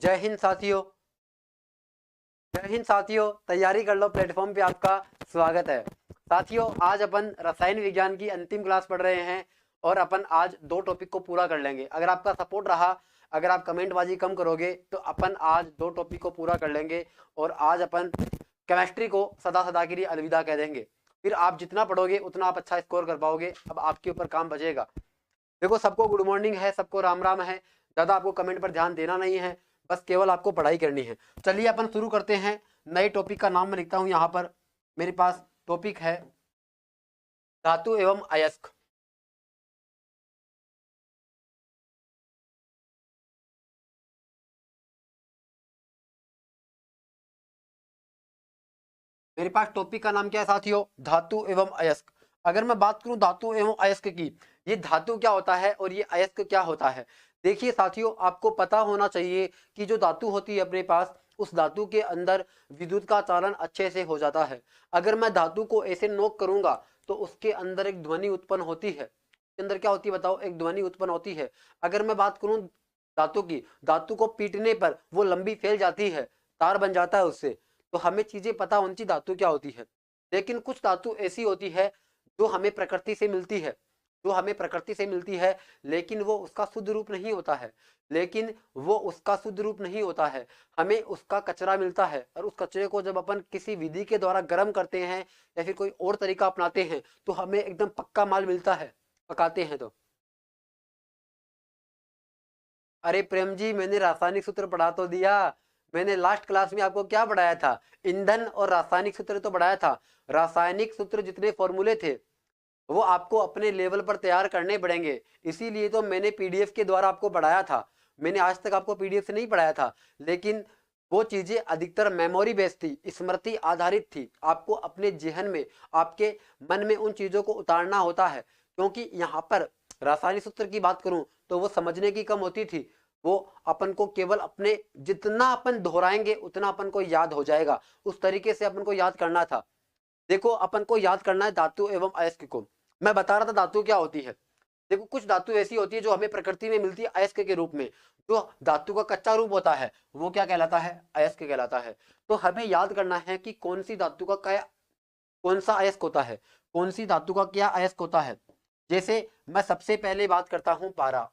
जय हिंद साथियों, जय हिंद साथियों। तैयारी कर लो, प्लेटफॉर्म पे आपका स्वागत है। साथियों, आज अपन रसायन विज्ञान की अंतिम क्लास पढ़ रहे हैं और अपन आज दो टॉपिक को पूरा कर लेंगे। अगर आपका सपोर्ट रहा, अगर आप कमेंटबाजी कम करोगे तो अपन आज दो टॉपिक को पूरा कर लेंगे और आज अपन केमिस्ट्री को सदा सदा के लिए अलविदा कह देंगे। फिर आप जितना पढ़ोगे उतना आप अच्छा स्कोर कर पाओगे। अब आपके ऊपर काम बचेगा। देखो, सबको गुड मॉर्निंग है, सबको राम राम है। ज़्यादा आपको कमेंट पर ध्यान देना नहीं है, बस केवल आपको पढ़ाई करनी है। चलिए अपन शुरू करते हैं। नए टॉपिक का नाम मैं लिखता हूं यहाँ पर। मेरे पास टॉपिक है धातु एवं अयस्क। मेरे पास टॉपिक का नाम क्या है साथियों? धातु एवं अयस्क। अगर मैं बात करूं धातु एवं अयस्क की, ये धातु क्या होता है और ये अयस्क क्या होता है। देखिए साथियों, आपको पता होना चाहिए कि जो धातु होती है अपने पास, उस धातु के अंदर विद्युत का चालन अच्छे से हो जाता है। अगर मैं धातु को ऐसे नोक करूंगा तो उसके अंदर एक ध्वनि उत्पन्न होती है। उसके अंदर क्या होती है बताओ? एक ध्वनि उत्पन्न होती है। अगर मैं बात करूं धातु की, धातु को पीटने पर वो लंबी फैल जाती है, तार बन जाता है उससे। तो हमें चीजें पता होनी चाहिए धातु क्या होती है। लेकिन कुछ धातु ऐसी होती है जो हमें प्रकृति से मिलती है, जो हमें प्रकृति से मिलती है, लेकिन वो उसका शुद्ध रूप नहीं होता है। लेकिन वो उसका शुद्ध रूप नहीं होता है, हमें उसका कचरा मिलता है। और उस कचरे को जब अपन किसी विधि के द्वारा गर्म करते हैं या फिर कोई और तरीका अपनाते हैं तो हमें एकदम पक्का माल मिलता है, पकाते हैं तो। अरे प्रेम जी, मैंने रासायनिक सूत्र पढ़ा तो दिया। मैंने लास्ट क्लास में आपको क्या पढ़ाया था? ईंधन और रासायनिक सूत्र तो पढ़ाया था। रासायनिक सूत्र जितने फॉर्मूले थे वो आपको अपने लेवल पर तैयार करने पड़ेंगे। इसीलिए तो मैंने पीडीएफ के द्वारा आपको पढ़ाया था। मैंने आज तक आपको पीडीएफ से नहीं पढ़ाया था, लेकिन वो चीजें अधिकतर मेमोरी बेस्ड थी, स्मृति आधारित थी। आपको अपने जहन में, आपके मन में उन चीजों को उतारना होता है। क्योंकि यहाँ पर रासायनिक सूत्र की बात करूं तो वो समझने की कम होती थी। वो अपन को केवल अपने जितना अपन दोहराएंगे उतना अपन को याद हो जाएगा। उस तरीके से अपन को याद करना था। देखो, अपन को याद करना है धातु एवं अयस्क को। मैं बता रहा था धातु क्या होती है। देखो, कुछ धातु ऐसी होती है जो हमें प्रकृति में मिलती है अयस्क के रूप में। जो धातु का कच्चा रूप होता है वो क्या कहलाता है? अयस्क कहलाता है। तो हमें याद करना है कि कौन सी धातु का क्या, कौन सा अयस्क होता है, कौन सी धातु का क्या अयस्क होता है। जैसे मैं सबसे पहले बात करता हूं पारा।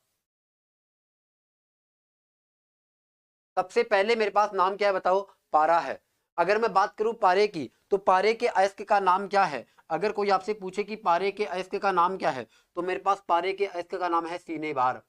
सबसे पहले मेरे पास नाम क्या है बताओ? पारा है। अगर मैं बात करूं पारे की, तो पारे के अयस्क का नाम क्या है? अगर कोई आपसे पूछे कि पारे के अयस्क का नाम क्या है, तो मेरे पास पारे के अयस्क का नाम है सीने बार।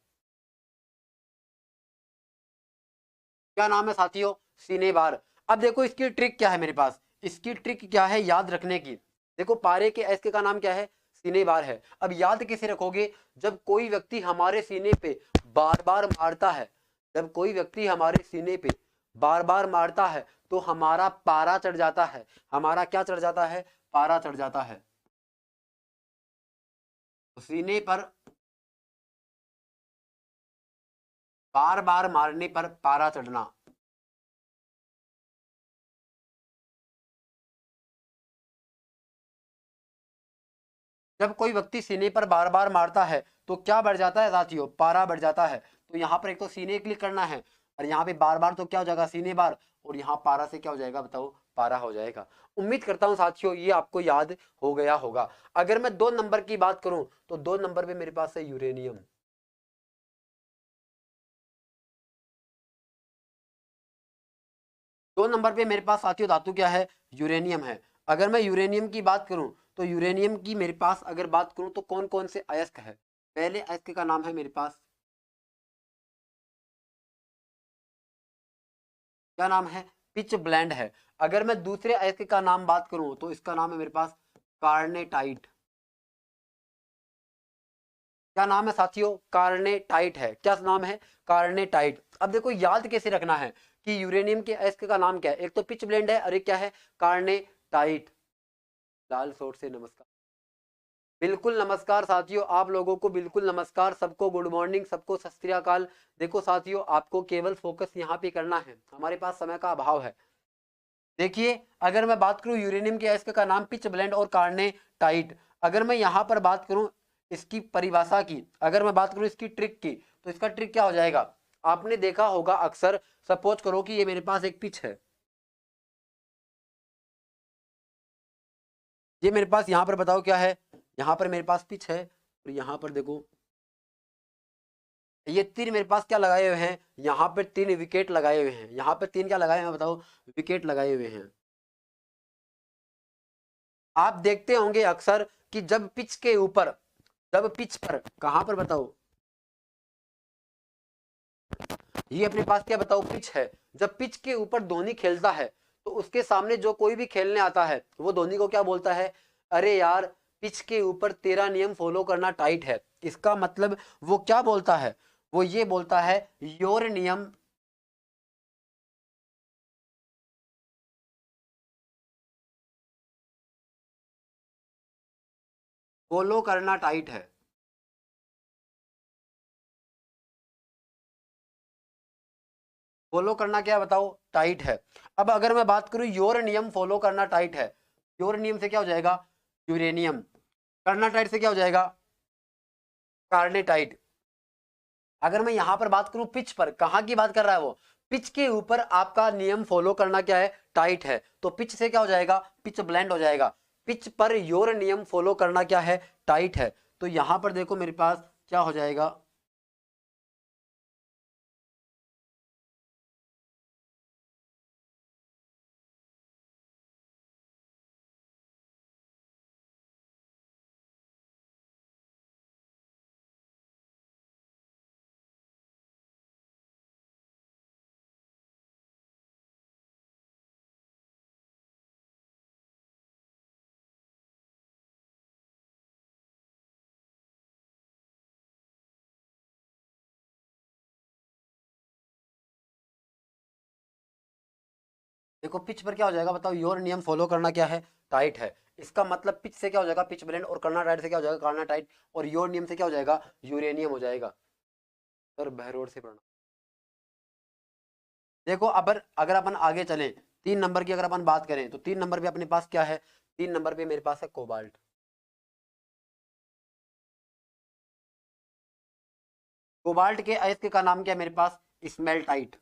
क्या नाम है साथियों? सीने बार। अब देखो, इसकी ट्रिक क्या है मेरे पास, इसकी ट्रिक क्या है याद रखने की। देखो, पारे के अयस्क का नाम क्या है? सीने बार है। अब याद कैसे रखोगे? जब कोई व्यक्ति हमारे सीने पे बार बार मारता है, जब कोई व्यक्ति हमारे सीने पे बार बार मारता है तो हमारा पारा चढ़ जाता है। हमारा क्या चढ़ जाता है? पारा चढ़ जाता है। तो सीने पर बार बार मारने पर पारा चढ़ना। जब कोई व्यक्ति सीने पर बार बार मारता है तो क्या बढ़ जाता है साथियों? पारा बढ़ जाता है। तो यहाँ पर एक तो सीने क्लिक करना है, और यहाँ पे बार बार तो क्या हो जाएगा? सीने बार। और यहाँ पारा से क्या हो जाएगा बताओ? पारा हो जाएगा। उम्मीद करता हूँ साथियों ये आपको याद हो गया होगा। अगर मैं 2 नंबर की बात करूं तो 2 नंबर पे मेरे पास है यूरेनियम। 2 नंबर पे मेरे पास साथियों धातु क्या है? यूरेनियम है। अगर मैं यूरेनियम की बात करूं तो यूरेनियम की मेरे पास अगर बात करूं तो कौन कौन से अयस्क है? पहले अयस्क का नाम है मेरे पास, क्या नाम है? पिच ब्लेंड है। अगर मैं दूसरे अयस्क का नाम बात करूं तो इसका नाम है मेरे पास कार्नेटाइट। क्या नाम है साथियों? कार्नेटाइट है। क्या नाम है? कार्नेटाइट। अब देखो, याद कैसे रखना है कि यूरेनियम के अयस्क का नाम क्या है। एक तो पिच ब्लेंड है और एक क्या है? कार्नेटाइट। लाल सोट से नमस्कार। बिल्कुल नमस्कार साथियों, आप लोगों को बिल्कुल नमस्कार। सबको गुड मॉर्निंग, सबको सत श्री अकाल। देखो साथियों, आपको केवल फोकस यहाँ पे करना है, हमारे पास समय का अभाव है। देखिए, अगर मैं बात करूं यूरेनियम के अयस्क का नाम पिच ब्लेंड और कार्नेटाइट। अगर मैं यहाँ पर बात करूं इसकी परिभाषा की, अगर मैं बात करूं इसकी ट्रिक की, तो इसका ट्रिक क्या हो जाएगा? आपने देखा होगा अक्सर, सपोज करो कि ये मेरे पास एक पिच है, ये मेरे पास यहाँ पर बताओ क्या है, यहाँ पर मेरे पास पिच है, और यहाँ पर देखो ये तीन मेरे पास क्या लगाए हुए हैं, यहाँ पर तीन विकेट लगाए हुए हैं, यहाँ पर तीन क्या लगाए हुए हैं बताओ, विकेट लगाए हुए हैं। आप देखते होंगे अक्सर कि जब पिच के ऊपर, जब पिच पर, कहां पर बताओ, ये अपने पास क्या बताओ पिच है, जब पिच के ऊपर धोनी खेलता है तो उसके सामने जो कोई भी खेलने आता है वो धोनी को क्या बोलता है, अरे यार पिच के ऊपर तेरा नियम फॉलो करना टाइट है। इसका मतलब वो क्या बोलता है, वो ये बोलता है योर नियम फॉलो करना टाइट है। फॉलो करना क्या बताओ, टाइट है। अब अगर मैं बात करूं योर नियम फॉलो करना टाइट है, योर नियम से क्या हो जाएगा, यूरेनियम, करना टाइट से क्या हो जाएगा, कार्नेटाइट। अगर मैं यहां पर बात करूं पिच पर, कहां की बात कर रहा है वो, पिच के ऊपर आपका नियम फॉलो करना क्या है, टाइट है, तो पिच से क्या हो जाएगा, पिच ब्लेंड हो जाएगा। पिच पर योर नियम फॉलो करना क्या है, टाइट है, तो यहां पर देखो मेरे पास क्या हो जाएगा, देखो पिच पर क्या हो जाएगा बताओ, योर नियम फॉलो करना क्या है, टाइट है। इसका मतलब पिच से क्या हो जाएगा, पिच ब्लेंड, और करना टाइट से क्या हो जाएगा, करना टाइट, और योर नियम से क्या हो जाएगा, यूरेनियम हो जाएगा। सर बहरोड से पढ़ना। देखो अब अगर अपन आगे चलें, 3 नंबर की अगर अपन बात करें तो 3 नंबर पे अपने पास क्या है, 3 नंबर पे मेरे पास है कोबाल्ट। कोबाल्ट के अयस्क का नाम क्या है मेरे पास, स्मेल्टाइट।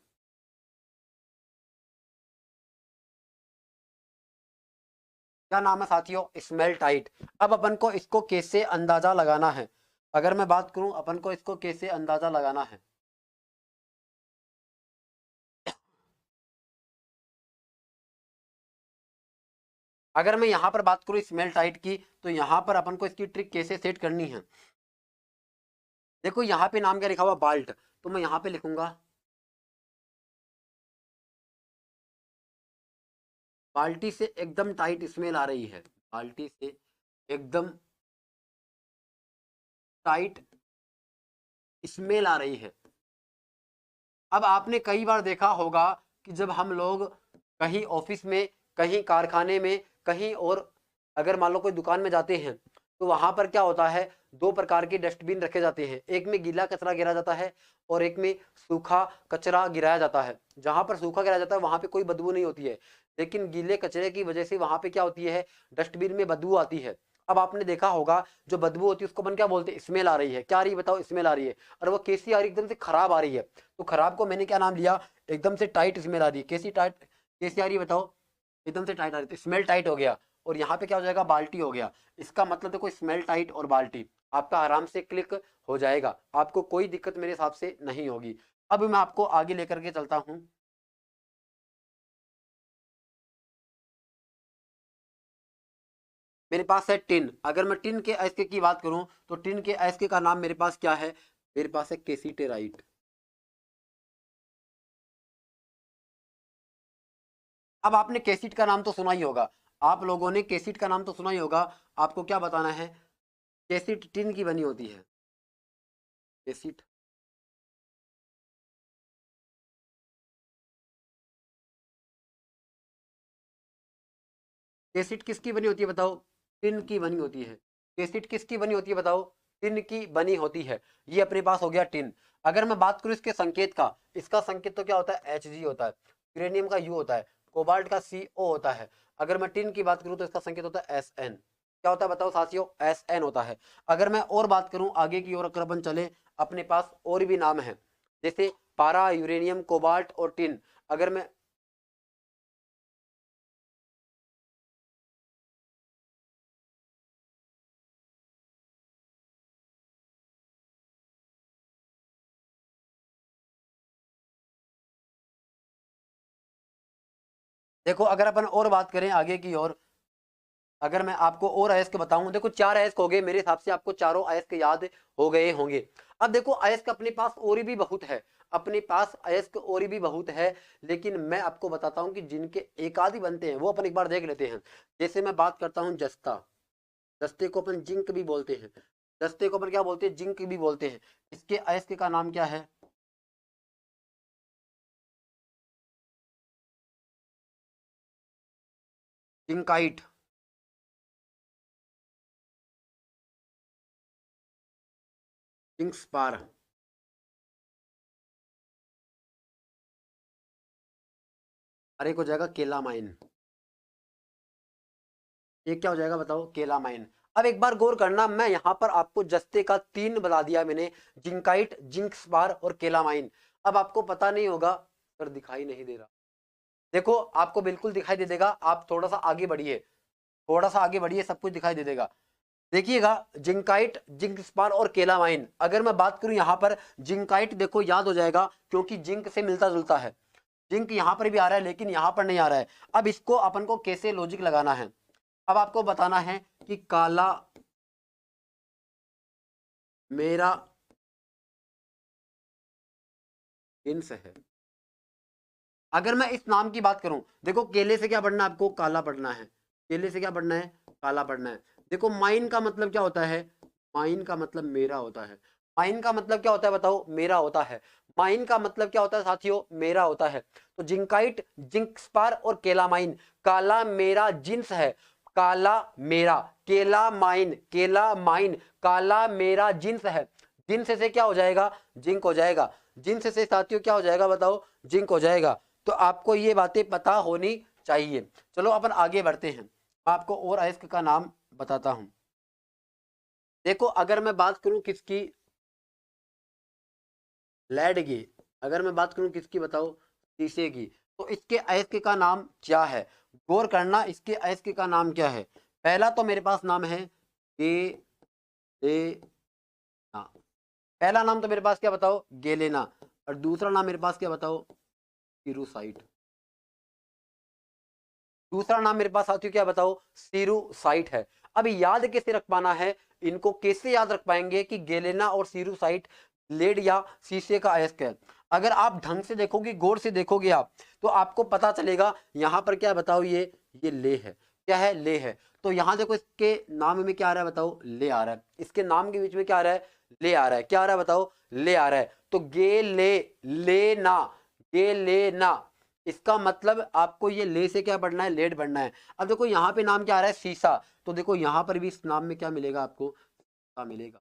क्या नाम है साथियों, स्मेल्टाइट। अब अपन को इसको कैसे अंदाजा लगाना है, अगर मैं बात करूं अपन को इसको कैसे अंदाजा लगाना है, अगर मैं यहां पर बात करूं स्मेल्टाइट की, तो यहां पर अपन को इसकी ट्रिक कैसे सेट करनी है। देखो यहाँ पे नाम क्या लिखा हुआ, बाल्ट, तो मैं यहाँ पे लिखूंगा बाल्टी से एकदम टाइट स्मेल आ रही है, बाल्टी से एकदम टाइट स्मेल आ रही है। अब आपने कई बार देखा होगा कि जब हम लोग कहीं ऑफिस में, कहीं कारखाने में, कहीं और अगर मान लो कोई दुकान में जाते हैं, तो वहां पर क्या होता है, 2 प्रकार के डस्टबिन रखे जाते हैं, एक में गीला कचरा गिरा जाता है और एक में सूखा कचरा गिराया जाता है। जहां पर सूखा गिराया जाता है वहां पे कोई बदबू नहीं होती है, लेकिन गीले कचरे की वजह से वहां पे क्या होती है, डस्टबिन में बदबू आती है। अब आपने देखा होगा जो बदबू होती है उसको अपन क्या बोलते हैं, स्मेल आ रही है, क्या आ रही है बताओ, स्मेल आ रही है, और वो कैसी आ रही है, एकदम से खराब आ रही है। तो खराब को मैंने क्या नाम लिया, एकदम से टाइट स्मेल आ रही है, कैसी टाइट, कैसी आ रही है बताओ, एकदम से टाइट आ रही है, तो स्मेल टाइट हो गया। और यहाँ पे क्या हो जाएगा, बाल्टी हो गया। इसका मतलब देखो स्मेल टाइट और बाल्टी आपका आराम से क्लिक हो जाएगा, आपको कोई दिक्कत मेरे हिसाब से नहीं होगी। अब मैं आपको आगे लेकर के चलता हूँ। मेरे पास है टिन, अगर मैं टिन के अयस्क की बात करूं तो टिन के अयस्क का नाम मेरे पास क्या है, मेरे पास है केसीटेराइट। अब आपने केसिट का नाम तो सुना ही होगा, आप लोगों ने केसिट का नाम तो सुना ही होगा। आपको क्या बताना है, केसिट टिन की बनी होती है, केसिट, केसिट किसकी बनी होती है बताओ, टिन की बनी होती है। केसिट किसकी बनी होती है बताओ, टिन की बनी होती है। ये अपने पास हो गया टिन। अगर मैं बात करूं इसके संकेत का, इसका संकेत तो क्या होता है, एच जी होता है, यूरेनियम का यू होता है, कोबाल्ट का सी ओ होता है। अगर मैं टिन की बात करूं तो इसका संकेत होता है एस एन, क्या होता है बताओ साथियों, एस एन होता है। अगर मैं और बात करूं आगे की ओर, अगर अपन चले, अपने पास और भी नाम है, जैसे पारा, यूरेनियम, कोबाल्ट और टिन। अगर मैं देखो, अगर अपन और बात करें आगे की ओर, अगर मैं आपको और अयस्क बताऊं, देखो 4 अयस्क हो गए मेरे हिसाब से, आपको चारों अयस्क याद हो गए होंगे। अब देखो अयस्क अपने पास और भी बहुत है, अपने पास अयस्क और भी बहुत है, लेकिन मैं आपको बताता हूं कि जिनके एक आदि बनते हैं वो अपन एक बार देख लेते हैं। जैसे मैं बात करता हूं जस्ता, जस्ते को अपन जिंक भी बोलते हैं, जस्ते को अपन क्या बोलते हैं, जिंक भी बोलते हैं। इसके अयस्क का नाम क्या है? जिंकाइट। Zinc spar. अरे एक हो जाएगा केलामाइन। ये क्या हो जाएगा बताओ? केलामाइन। अब एक बार गौर करना, मैं यहां पर आपको जस्ते का 3 बता दिया मैंने, जिंकाइट, जिंक स्पार और केलामाइन। अब आपको पता नहीं होगा सर दिखाई नहीं दे रहा, देखो आपको बिल्कुल दिखाई दे देगा, आप थोड़ा सा आगे बढ़िए, थोड़ा सा आगे बढ़िए, सब कुछ दिखाई दे देगा। देखिएगा, जिंकाइट, जिंक स्पार और केलामाइन। अगर मैं बात करूं यहां पर जिंकाइट, देखो याद हो जाएगा क्योंकि जिंक से मिलता जुलता है, जिंक यहां पर भी आ रहा है लेकिन यहां पर नहीं आ रहा है। अब इसको अपन को कैसे लॉजिक लगाना है, अब आपको बताना है कि काला मेरा हिंस है। अगर मैं इस नाम की बात करूं, देखो केले से क्या पढ़ना है आपको? काला पढ़ना है। केले से क्या पढ़ना है? काला पढ़ना है। देखो माइन का मतलब क्या होता है? माइन का मतलब मेरा होता है। माइन का मतलब क्या होता है बताओ? मेरा होता है। माइन का मतलब क्या होता है साथियों? मेरा होता है। तो जिंकाइट, जिंक स्पार और केलामाइन, काला मेरा जिन्स है, काला मेरा, केला माइन, केला माइन, काला मेरा जिन्स है। जिन्स से क्या हो जाएगा? जिंक हो जाएगा। जिन्स से साथियों क्या हो जाएगा बताओ? जिंक हो जाएगा। तो आपको ये बातें पता होनी चाहिए। चलो अपन आगे बढ़ते हैं, मैं आपको और अयस्क का नाम बताता हूं। देखो अगर मैं बात करूं किसकी, लेड की, अगर मैं बात करूं किसकी बताओ? शीशे की। तो इसके अयस्क का नाम क्या है? गौर करना, इसके अयस्क का नाम क्या है? पहला तो मेरे पास नाम है गेलेना। पहला नाम तो मेरे पास क्या बताओ? गेलेना। और दूसरा नाम मेरे पास क्या बताओ? सीरूसाइट। दूसरा नाम मेरे पास साथियों क्या बताओ? सीरूसाइट है। अब याद कैसे रख पाना है इनको? कैसे याद रख पाएंगे कि गेलेना और सीरूसाइट लेड या शीशे का अयस्क है? अगर आप ढंग से देखोगे, गौर से देखोगे आप, तो आपको पता चलेगा यहां पर क्या बताओ, ये ले है। क्या है? ले है। तो यहां देखो इसके नाम में क्या आ रहा है बताओ? ले आ रहा है। इसके नाम के बीच में क्या आ रहा है? ले आ रहा है। क्या आ रहा है बताओ? ले आ रहा है। तो गे ले, लेना, गे लेना, इसका मतलब आपको ये ले से क्या पढ़ना है? लेड पढ़ना है। अब देखो यहाँ पे नाम क्या आ रहा है? शीशा। तो देखो यहाँ पर भी इस नाम में क्या मिलेगा आपको? शीशा मिलेगा।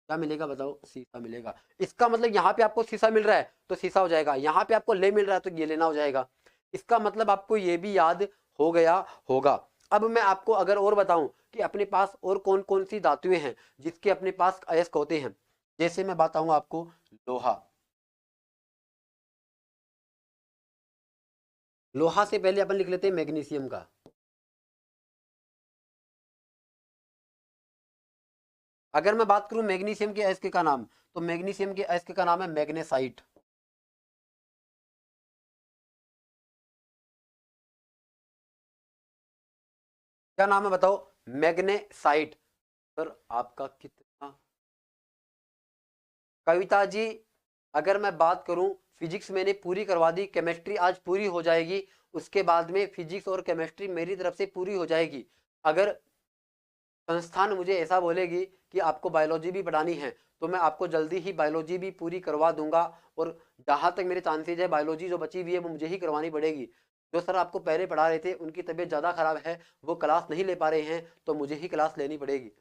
क्या मिलेगा बताओ? शीशा मिलेगा। इसका मतलब यहाँ पे आपको शीशा मिल रहा है तो शीशा हो जाएगा, यहाँ पे आपको ले मिल रहा है तो ये लेना हो जाएगा। इसका मतलब आपको ये भी याद हो गया होगा। अब मैं आपको अगर और बताऊं कि अपने पास और कौन कौन सी धातुएं हैं जिसके अपने पास अयस्क होते हैं, जैसे मैं बताऊंगा आपको लोहा। लोहा से पहले अपन लिख लेते हैं मैग्नीशियम का। अगर मैं बात करूं मैग्नीशियम के अयस्क का नाम, तो मैग्नीशियम के अयस्क का नाम है मैग्नेसाइट। क्या नाम है बताओ? मैग्नेसाइट। सर आपका कितना, कविता जी अगर मैं बात करूं, फिजिक्स मैंने पूरी करवा दी, केमिस्ट्री आज पूरी हो जाएगी, उसके बाद में फिजिक्स और केमिस्ट्री मेरी तरफ से पूरी हो जाएगी। अगर संस्थान मुझे ऐसा बोलेगी कि आपको बायोलॉजी भी पढ़ानी है तो मैं आपको जल्दी ही बायोलॉजी भी पूरी करवा दूंगा। और जहां तक मेरे चांसेज है बायोलॉजी जो बची हुई है वो मुझे ही करवानी पड़ेगी। जो सर आपको पहले पढ़ा रहे थे उनकी तबीयत ज़्यादा खराब है, वो क्लास नहीं ले पा रहे हैं, तो मुझे ही क्लास लेनी पड़ेगी।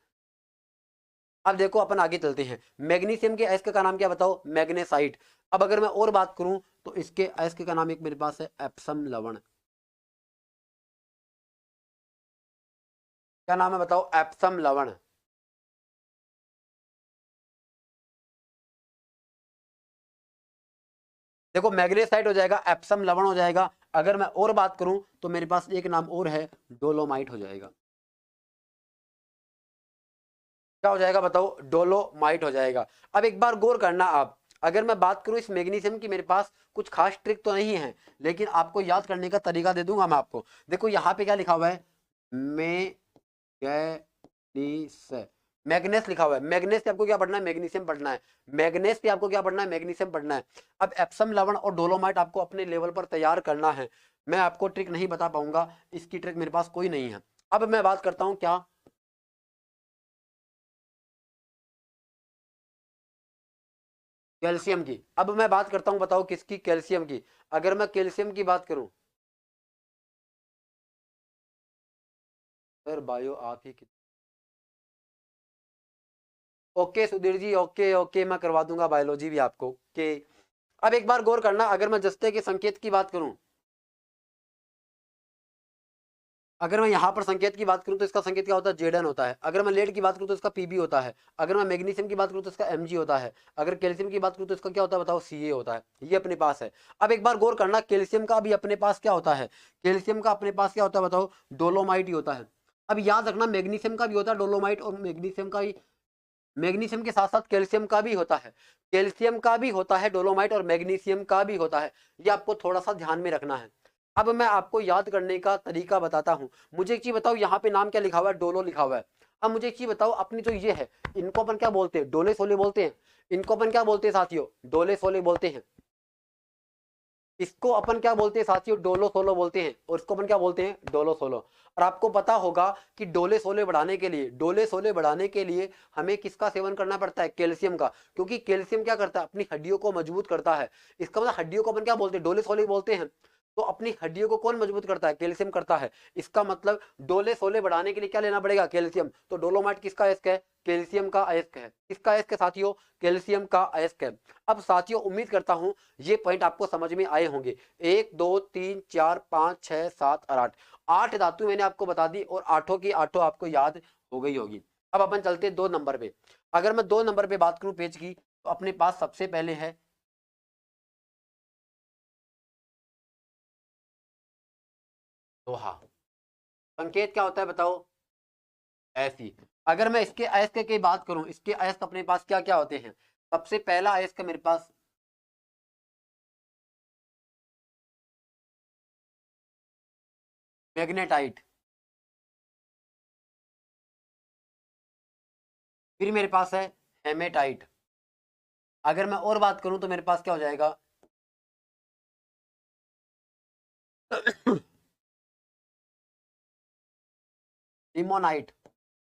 अब देखो अपन आगे चलते हैं। मैग्नीशियम के अयस्क का नाम क्या बताओ? मैग्नेसाइट। अब अगर मैं और बात करूं तो इसके अयस्क का नाम एक मेरे पास है एप्सम लवण। क्या नाम है बताओ? एप्सम लवण। देखो मैग्नेसाइट हो जाएगा, एप्सम लवण हो जाएगा। अगर मैं और बात करूं तो मेरे पास एक नाम और है, डोलोमाइट हो जाएगा। क्या हो जाएगा बताओ? डोलोमाइट हो जाएगा। अब एक बार गौर करना आप, अगर मैं बात करूं इस मैग्नीशियम की, मेरे पास कुछ खास ट्रिक तो नहीं है, लेकिन आपको याद करने का तरीका दे दूंगा मैं आपको। देखो यहाँ पे क्या लिखा हुआ है, मैग्नीस, मैग्नेस लिखा हुआ है। मैग्नेस पे आपको क्या पढ़ना है? मैग्नीशियम पढ़ना है। मैग्नेस पे आपको क्या पढ़ना है? मैग्नीशियम पढ़ना है। अब एप्सम लवण और डोलोमाइट आपको अपने लेवल पर तैयार करना है। मैं आपको ट्रिक नहीं बता पाऊंगा, इसकी ट्रिक मेरे पास कोई नहीं है। अब मैं बात करता हूं क्या, कैल्शियम की। अब मैं बात करता हूं, बताओ किसकी? कैल्शियम की। अगर मैं कैल्शियम की बात करूं, सर बायो आप ही की। Okay Sudhir ji, okay okay, मैं करवा दूंगा बायोलॉजी भी आपको। ओके। अब एक बार गौर करना, अगर मैं जस्ते के संकेत की बात करूं, अगर मैं यहाँ पर संकेत की बात करूं तो इसका संकेत क्या होता है? जेडन होता है। अगर मैं लेड की बात करूं तो इसका पीबी होता है। अगर मैं मैग्नीशियम की बात करूं तो इसका एमजी होता है। अगर कैल्शियम की बात करूं तो इसका क्या होता है बताओ? सीए होता है। ये अपने पास है। अब एक बार गौर करना, कैल्शियम का भी अपने पास क्या होता है? कैल्शियम का अपने पास क्या होता है बताओ? डोलोमाइट ही होता है। अब याद रखना, मैग्नीशियम का भी होता है डोलोमाइट, और मैग्नीशियम का ही, मैग्नीशियम के साथ साथ कैल्शियम का भी होता है। कैल्शियम का भी होता है डोलोमाइट, और मैग्नीशियम का भी होता है। ये आपको थोड़ा सा ध्यान में रखना है। अब मैं आपको याद करने का तरीका बताता हूं। मुझे एक चीज बताओ, यहाँ पे नाम क्या लिखा हुआ है? डोलो लिखा हुआ है। अब मुझे एक चीज बताओ, अपनी जो ये है, इनको अपन क्या बोलते हैं? डोले सोले बोलते हैं। इनको अपन क्या बोलते हैं साथियों? डोले सोले बोलते हैं। इसको अपन क्या बोलते हैं साथियों? डोलो सोलो बोलते हैं। और इसको अपन क्या बोलते हैं? Dolo solo. और आपको पता होगा कि डोले सोले बढ़ाने के लिए, डोले सोले बढ़ाने के लिए हमें किसका सेवन करना पड़ता है? कैल्शियम का। क्योंकि कैल्शियम क्या करता है? अपनी हड्डियों को मजबूत करता है। इसका मतलब हड्डियों को अपन क्या बोलते हैं? डोले सोले बोलते हैं। तो अपनी हड्डियों को कौन मजबूत करता है? कैल्शियम करता है। इसका मतलब डोले सोले बढ़ाने के लिए क्या लेना पड़ेगा? कैल्शियम। तो डोलोमाइट किसका अयस्क है? कैल्शियम का अयस्क है। किसका अयस्क है साथियों? कैल्शियम का अयस्क है। अब साथियों उम्मीद करता हूं ये पॉइंट आपको समझ में आए होंगे। 1 2 3 4 5 6 7 और 8, 8 धातु मैंने आपको बता दी, और आठों की आठों आपको याद हो गई होगी। अब अपन चलते 2 नंबर पे। अगर मैं 2 नंबर पे बात करूं पेज की, तो अपने पास सबसे पहले है लोहा। संकेत क्या होता है बताओ? ऐसी। अगर मैं इसके अयस्क की बात करूं, इसके अयस्क अपने पास क्या क्या होते हैं? सबसे पहला अयस्क मेरे पास मैग्नेटाइट। फिर मेरे पास है हेमेटाइट। अगर मैं और बात करूं तो मेरे पास क्या हो जाएगा? लिमोनाइट।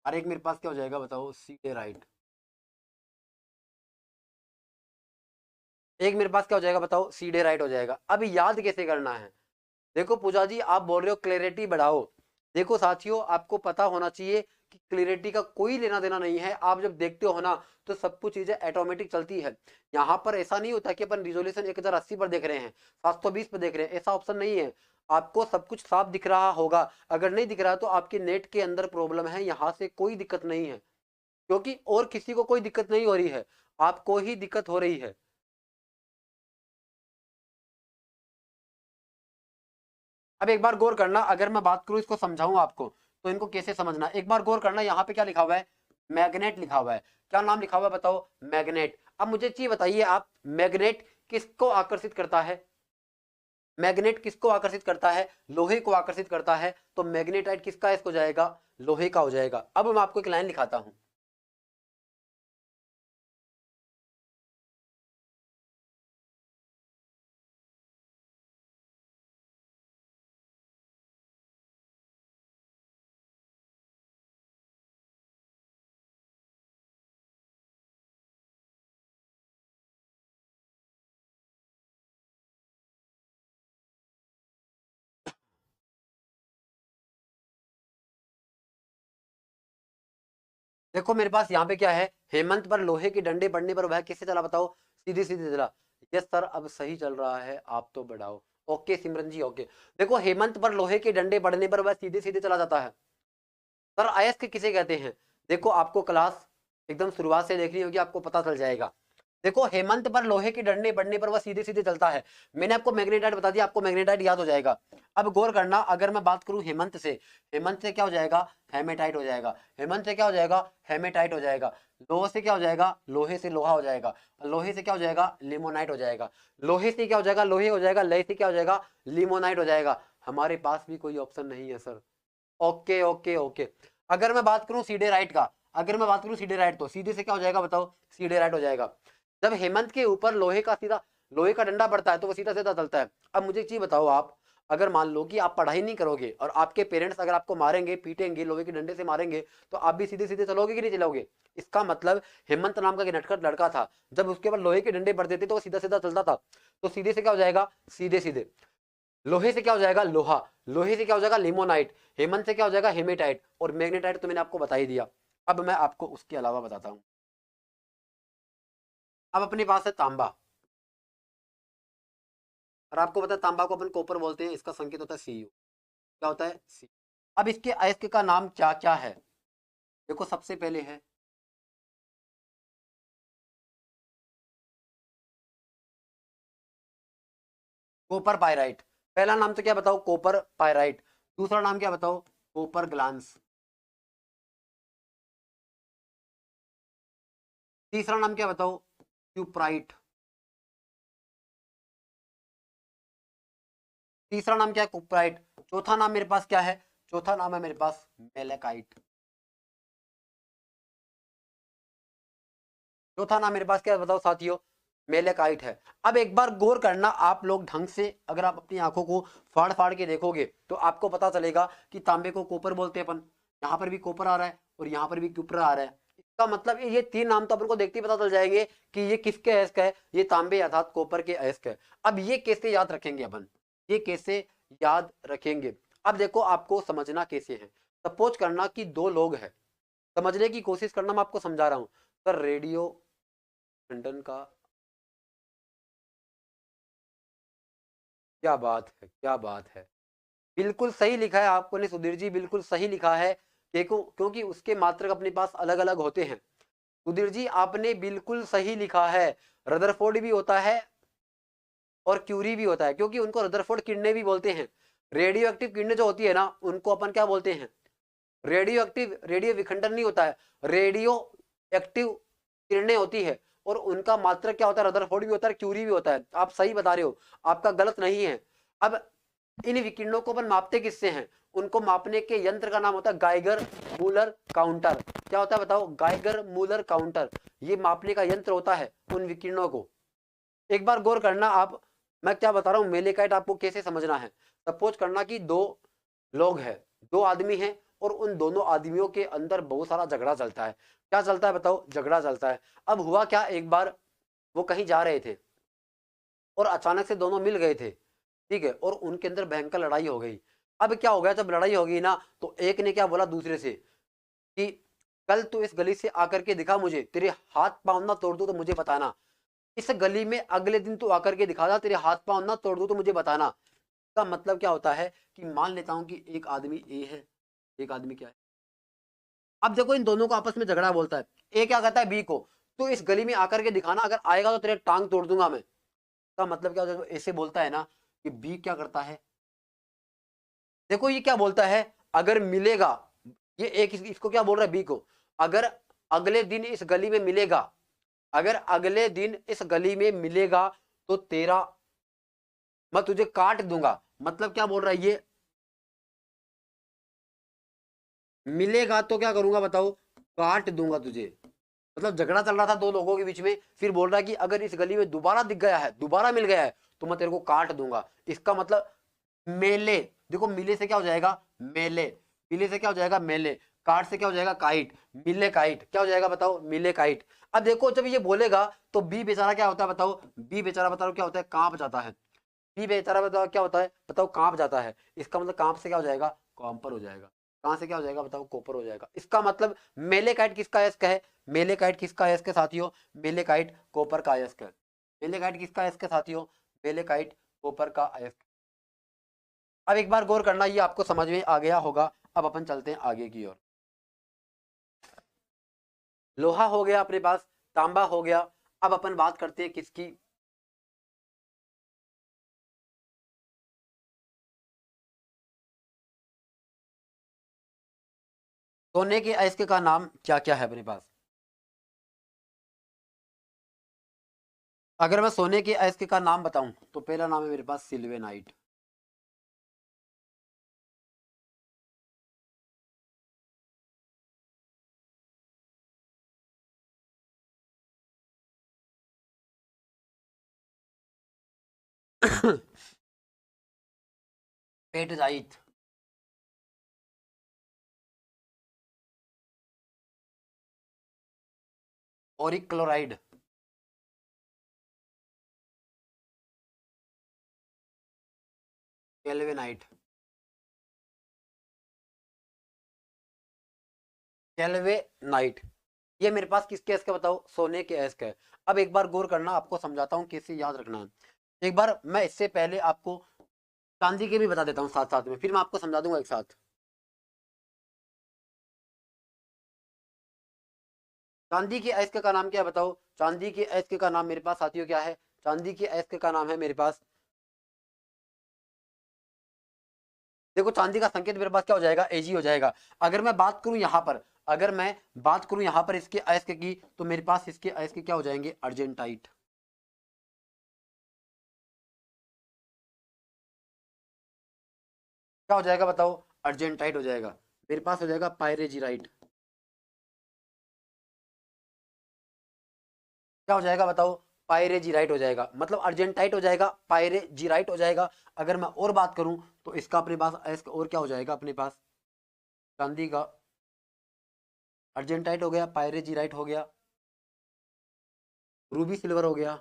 और एक मेरे पास क्या हो जाएगा बताओ? सीडेराइट। एक मेरे पास क्या हो जाएगा बताओ? सीडेराइट हो जाएगा। अब याद कैसे करना है? देखो पूजा जी, आप बोल रहे हो क्लैरिटी बढ़ाओ। देखो साथियों, आपको पता होना चाहिए कि क्लैरिटी का कोई लेना देना नहीं है। आप जब देखते हो ना, तो सब कुछ चीजें ऑटोमेटिक चलती है। यहाँ पर ऐसा नहीं होता कि अपन रिजोल्यूशन 1080 पर देख रहे हैं, 720 पर देख रहे हैं, ऐसा ऑप्शन नहीं है। आपको सब कुछ साफ दिख रहा होगा। अगर नहीं दिख रहा तो आपके नेट के अंदर प्रॉब्लम है, यहाँ से कोई दिक्कत नहीं है। क्योंकि और किसी को कोई दिक्कत नहीं हो रही है, आपको ही दिक्कत हो रही है। अब एक बार गौर करना, अगर मैं बात करूं, इसको समझाऊं आपको, तो इनको कैसे समझना, एक बार गौर करना। यहाँ पे क्या लिखा हुआ है? मैग्नेट लिखा हुआ है। क्या नाम लिखा हुआ है बताओ? मैग्नेट। अब मुझे चीज बताइए आप, मैग्नेट किसको आकर्षित करता है? मैग्नेट किसको आकर्षित करता है? लोहे को आकर्षित करता है। तो मैग्नेटाइट किसका इसको जाएगा? लोहे का हो जाएगा। अब मैं आपको एक लाइन लिखाता हूं। देखो मेरे पास यहाँ पे क्या है? हेमंत पर लोहे के डंडे पड़ने पर वह किससे चला बताओ? सीधे सीधे चला। यस सर, अब सही चल रहा है, आप तो बढ़ाओ। ओके सिमरन जी, ओके। देखो हेमंत पर लोहे के डंडे पड़ने पर वह सीधे सीधे चला जाता है। सर अयस्क किसे कहते हैं? देखो आपको क्लास एकदम शुरुआत से देखनी होगी, आपको पता चल जाएगा। देखो हेमंत पर लोहे के डंडे बढ़ने पर वह सीधे सीधे चलता है। मैंने आपको मैग्नेटाइट बता दिया, आपको मैग्नेटाइट याद हो जाएगा। अब गौर करना, अगर मैं बात करूं हेमंत से, हेमंत से क्या हो जाएगा, हेमेटाइट हो जाएगा। हेमंत से क्या हो जाएगा, हेमेटाइट हो जाएगा। लोहे से क्या हो जाएगा, लोहे से लोहा हो जाएगा। लोहे से क्या हो जाएगा, लिमोनाइट हो जाएगा। लोहे से क्या हो जाएगा, लोहे हो जाएगा। लय से क्या हो जाएगा, लिमोनाइट हो जाएगा। हमारे पास भी कोई ऑप्शन नहीं है सर। Okay okay okay. अगर मैं बात करूं सीधे राइट का, अगर मैं बात करूं सीधे राइट, तो सीधे से क्या हो जाएगा बताओ, सीधे राइट हो जाएगा। जब हेमंत के ऊपर लोहे का सीधा, लोहे का डंडा पड़ता है तो वो सीधा सीधा चलता है। अब मुझे एक चीज बताओ, आप अगर मान लो कि आप पढ़ाई नहीं करोगे और आपके पेरेंट्स अगर आपको मारेंगे, पीटेंगे, लोहे के डंडे से मारेंगे, तो आप भी सीधे सीधे चलोगे कि नहीं चलोगे? इसका मतलब हेमंत नाम का नटखट लड़का था, जब उसके ऊपर लोहे के डंडे पड़ते थे तो वो सीधा सीधा चलता था। तो सीधे से क्या हो जाएगा, सीधे सीधे। लोहे से क्या हो जाएगा, लोहा। लोहे से क्या हो जाएगा, लिमोनाइट। हेमंत से क्या हो जाएगा, हेमेटाइट। और मैग्नेटाइट तो मैंने आपको बता ही दिया। अब मैं आपको उसके अलावा बताता हूं। अब अपने पास है तांबा, और आपको पता है तांबा को अपन कॉपर बोलते हैं, इसका संकेत होता है Cu। क्या होता है, सी। अब इसके अयस्क का नाम क्या क्या है? देखो सबसे पहले है कॉपर पायराइट। पहला नाम तो क्या बताओ, कॉपर पायराइट। दूसरा नाम क्या बताओ, कॉपर ग्लांस। तीसरा नाम क्या बताओ, क्यूप्राइट। तीसरा नाम क्या है, कुप्राइट। चौथा नाम मेरे पास क्या है, चौथा नाम है मेरे पास मेलेकाइट। चौथा नाम मेरे पास क्या है बताओ साथियों, मेलेकाइट है। अब एक बार गौर करना आप लोग ढंग से, अगर आप अपनी आंखों को फाड़ फाड़ के देखोगे तो आपको पता चलेगा कि तांबे को कॉपर बोलते हैं अपन। यहाँ पर भी कॉपर आ रहा है और यहाँ पर भी क्यूपर आ रहा है। इसका मतलब ये तीन नाम तो अपन को देखते ही पता चल जाएंगे कि ये किसके अयस्क है, ये तांबे अर्थात कॉपर के अयस्क है। अब ये कैसे याद रखेंगे अपन, ये कैसे याद रखेंगे? अब देखो आपको समझना कैसे है। सपोज करना कि दो लोग हैं, समझने की कोशिश करना, मैं आपको समझा रहा हूं। सर रेडियो लंदन का, क्या बात है, क्या बात है। बिल्कुल सही लिखा है आपने सुधीर जी, बिल्कुल सही लिखा है। देखो क्योंकि उसके मात्रक अपने पास अलग अलग होते हैं। सुधीर जी आपने बिल्कुल सही लिखा है। रदरफोर्ड भी होता है और क्यूरी भी होता है, क्योंकि उनको रदरफोर्ड किरणें भी बोलते हैं। रेडियो एक्टिव किरणें जो होती है ना, उनको अपन क्या बोलते हैं, रेडियो एक्टिव, रेडियो विखंडन नहीं होता है, रेडियो एक्टिव किरणें होती है। और उनका मात्रक क्या होता है, रदरफोर्ड भी होता है, क्यूरी भी होता है। आप सही बता रहे हो, आपका गलत नहीं है। अब इन विकिरणों को अपन मापते किससे हैं, उनको मापने के यंत्र का नाम होता है गाइगर मूलर काउंटर। क्या होता है बताओ, गाइगर मूलर काउंटर। ये मापने का यंत्र होता है उन विकिरणों को। एक बार गौर करना आप, मैं क्या बता रहा हूं, मेलेकाइट आपको कैसे समझना है। सपोज करना कि दो लोग हैं, दो आदमी हैं, और उन दोनों आदमियों के अंदर बहुत सारा झगड़ा चलता है। क्या चलता है बताओ, झगड़ा चलता है। अब हुआ क्या, एक बार वो कहीं जा रहे थे और अचानक से दोनों मिल गए थे, ठीक है, और उनके अंदर भयंकर लड़ाई हो गई। अब क्या हो गया, जब लड़ाई हो गई ना, तो एक ने क्या बोला दूसरे से कि कल तू इस गली से आकर के दिखा मुझे, तेरे हाथ पांव ना तोड़ दूं तो मुझे बताना। इस गली में अगले दिन तू आकर के दिखा, तेरे हाथ पांव ना तोड़ दूं तो मुझे बताना। का मतलब क्या होता है कि मान लेता हूं कि एक आदमी ए है, एक आदमी क्या है। अब देखो इन दोनों को आपस में झगड़ा बोलता है। ए क्या कहता है बी को, तू इस गली में आकर के दिखाना, अगर आएगा तो तेरे टांग तोड़ दूंगा मैं। का मतलब क्या होता है, ऐसे बोलता है ना, कि बी क्या करता है, देखो ये क्या बोलता है, अगर मिलेगा, ये एक इसको क्या बोल रहा है बी को, अगर अगले दिन इस गली में मिलेगा, अगर अगले दिन इस गली में मिलेगा तो तेरा, मैं तुझे काट दूंगा। मतलब क्या बोल रहा है ये, मिलेगा तो क्या करूंगा बताओ, काट दूंगा तुझे। मतलब झगड़ा चल रहा था दो लोगों के बीच में, फिर बोल रहा है कि अगर इस गली में दोबारा दिख गया है, दोबारा मिल गया है, तो मैं तेरे को काट दूंगा। इसका मतलब मेले, देखो मिले से क्या हो जाएगा, मेले। मिले से क्या हो जाएगा, मेले। काट से क्या हो जाएगा, काइट। मिले काइट, क्या हो जाएगा बताओ, मिले काइट। अब देखो जब ये बोलेगा तो बी बेचारा क्या होता है बताओ, बी बेचारा बताओ क्या होता है, कांप जाता है। बी बेचारा बताओ क्या होता है, बताओ कांप जाता है। इसका मतलब कांप से क्या हो जाएगा, कॉम्पर हो जाएगा। कहां से क्या हो जाएगा बताओ, कॉपर हो जाएगा। इसका मतलब मेलेकाइट किसका अयस्क है, मेलेकाइट किसका अयस्क है साथियों, मेलेकाइट कॉपर का अयस्क है। मेलेकाइट किसका अयस्क है साथियों, मेलेकाइट कॉपर का अयस्क। अब एक बार गौर करना, ये आपको समझ में आ गया होगा। अब अपन चलते हैं आगे की ओर। लोहा हो गया अपने पास, तांबा हो गया। अब अपन बात करते हैं किसकी, सोने के अयस्क का नाम क्या क्या है अपने पास। अगर मैं सोने के अयस्क का नाम बताऊं तो पहला नाम है मेरे पास सिल्वेनाइट। पेटजाइट, ओरिक क्लोराइड, कैल्वेनाइट, कैल्वेनाइट, ये मेरे पास किसके अयस्क है बताओ, सोने के अयस्क है। अब एक बार गौर करना, आपको समझाता हूँ कैसे याद रखना है। एक बार मैं इससे पहले आपको चांदी के भी बता देता हूँ साथ साथ में, फिर मैं आपको समझा दूंगा एक साथ। चांदी के अयस्क का नाम क्या है बताओ, चांदी के अयस्क का नाम मेरे पास साथियों क्या है, चांदी के अयस्क का नाम है मेरे पास, देखो चांदी का संकेत मेरे पास क्या हो जाएगा, एजी हो जाएगा। अगर मैं बात करूं यहां पर, अगर मैं बात करूं यहां पर इसके अयस्क की, तो मेरे पास इसके अयस्क क्या हो जाएंगे, अर्जेंटाइट। क्या हो जाएगा बताओ, अर्जेंटाइट हो जाएगा। मेरे पास हो जाएगा पायरेजीराइट। क्या हो जाएगा बताओ, पायरेजीराइट हो जाएगा, मतलब अर्जेंटाइट हो जाएगा, पायरेजीराइट हो जाएगा। अगर मैं और बात करूं तो इसका अपने पास अयस्क और क्या हो जाएगा अपने पास, चांदी का अर्जेंटाइट हो गया, पायरेजीराइट हो गया, रूबी सिल्वर हो गया,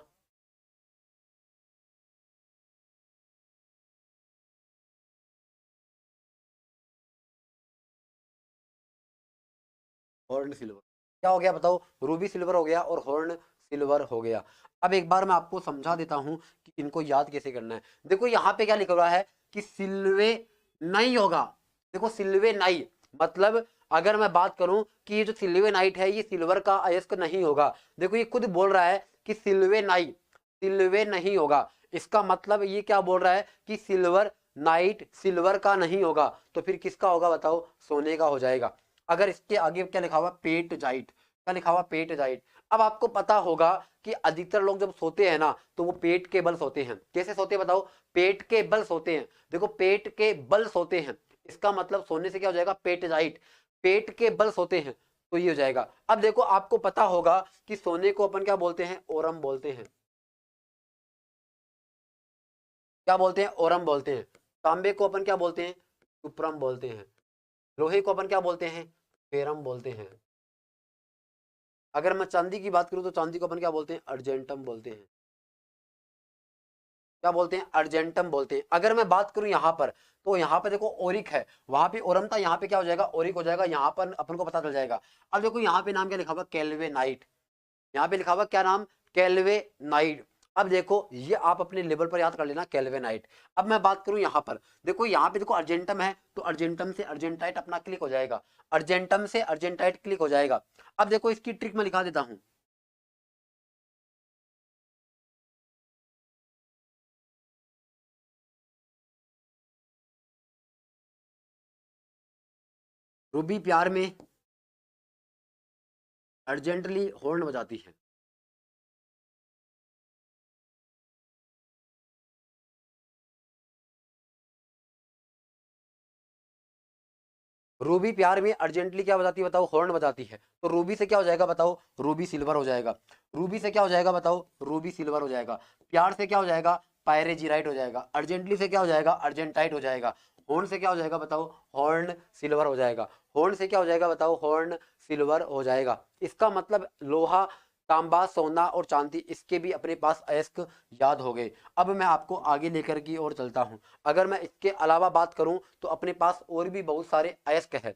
हॉर्न सिल्वर। क्या हो गया बताओ, रूबी सिल्वर हो गया और हॉर्न सिल्वर हो गया। अब एक बार मैं आपको समझा देता हूं कि इनको याद कैसे करना है। देखो यहाँ पे क्या लिखा हुआ है कि सिल्वे नहीं होगा। देखो सिल्वे नहीं मतलब, अगर मैं बात करूं कि ये जो सिल्वे नाइट है ये सिल्वर का अयस्क नहीं होगा, देखो ये खुद बोल रहा है कि सिल्वे नाइट, सिल्वे नहीं होगा। इसका मतलब ये क्या बोल रहा है कि सिल्वर नाइट सिल्वर का नहीं होगा, तो फिर किसका होगा बताओ, सोने का हो जाएगा। अगर इसके आगे क्या लिखा हुआ, पेट जाइट, क्या लिखा हुआ, पेट जाइट। अब आपको पता होगा कि अधिकतर लोग जब सोते हैं ना तो वो पेट के बल सोते हैं। कैसे सोते हैं बताओ, पेट के बल सोते हैं। देखो पेट के बल सोते हैं, इसका मतलब सोने से क्या हो जाएगा, पेट जाइट, पेट के बल सोते हैं, तो ये हो जाएगा। अब देखो आपको पता होगा कि सोने को अपन क्या बोलते हैं, ओरम बोलते हैं। क्या बोलते हैं, ओरम बोलते हैं। तांबे को अपन क्या बोलते हैं, सुप्रम बोलते हैं। लोहे को अपन क्या बोलते हैं, फेरम बोलते हैं। अगर मैं चांदी की बात करूं तो चांदी को अपन क्या बोलते हैं, अर्जेंटम बोलते हैं। क्या बोलते हैं, अर्जेंटम बोलते हैं। अगर मैं बात करूं यहां पर, तो यहां पे देखो ओरिक है, वहां पे ओरम था, यहाँ पे क्या हो जाएगा, ओरिक हो जाएगा। यहाँ पर अपन को पता चल जाएगा। अब देखो यहाँ पे नाम क्या लिखा हुआ, कैल्वेनाइट। यहाँ पे लिखा हुआ क्या नाम, कैल्वेनाइट। अब देखो ये आप अपने लेवल पर याद कर लेना, कैल्वेनाइट। अब मैं बात करूं यहाँ पर, देखो यहाँ पे देखो अर्जेंटम है, तो अर्जेंटम से अर्जेंटाइट अपना क्लिक हो जाएगा, अर्जेंटम से अर्जेंटाइट क्लिक हो जाएगा। अब देखो इसकी ट्रिक मैं लिखा देता हूं। रूबी प्यार में अर्जेंटली हॉर्न बजाती है। रूबी प्यार में अर्जेंटली क्या बजाती है बताओ, हॉर्न बजाती है। तो रूबी से क्या हो जाएगा बताओ, रूबी सिल्वर हो जाएगा। रूबी से क्या हो जाएगा बताओ, रूबी सिल्वर हो जाएगा। प्यार से क्या हो जाएगा, पायरेजीराइट हो जाएगा। अर्जेंटली से क्या हो जाएगा, अर्जेंटाइट हो जाएगा। हॉर्न से क्या हो जाएगा बताओ, हॉर्न सिल्वर हो जाएगा। हॉर्न से क्या हो जाएगा बताओ, हॉर्न सिल्वर हो जाएगा। इसका मतलब लोहा, तांबा, सोना और चांदी, इसके भी अपने पास अयस्क याद हो गए। अब मैं आपको आगे लेकर की ओर चलता हूं। अगर मैं इसके अलावा बात करूं तो अपने पास और भी बहुत सारे अयस्क है।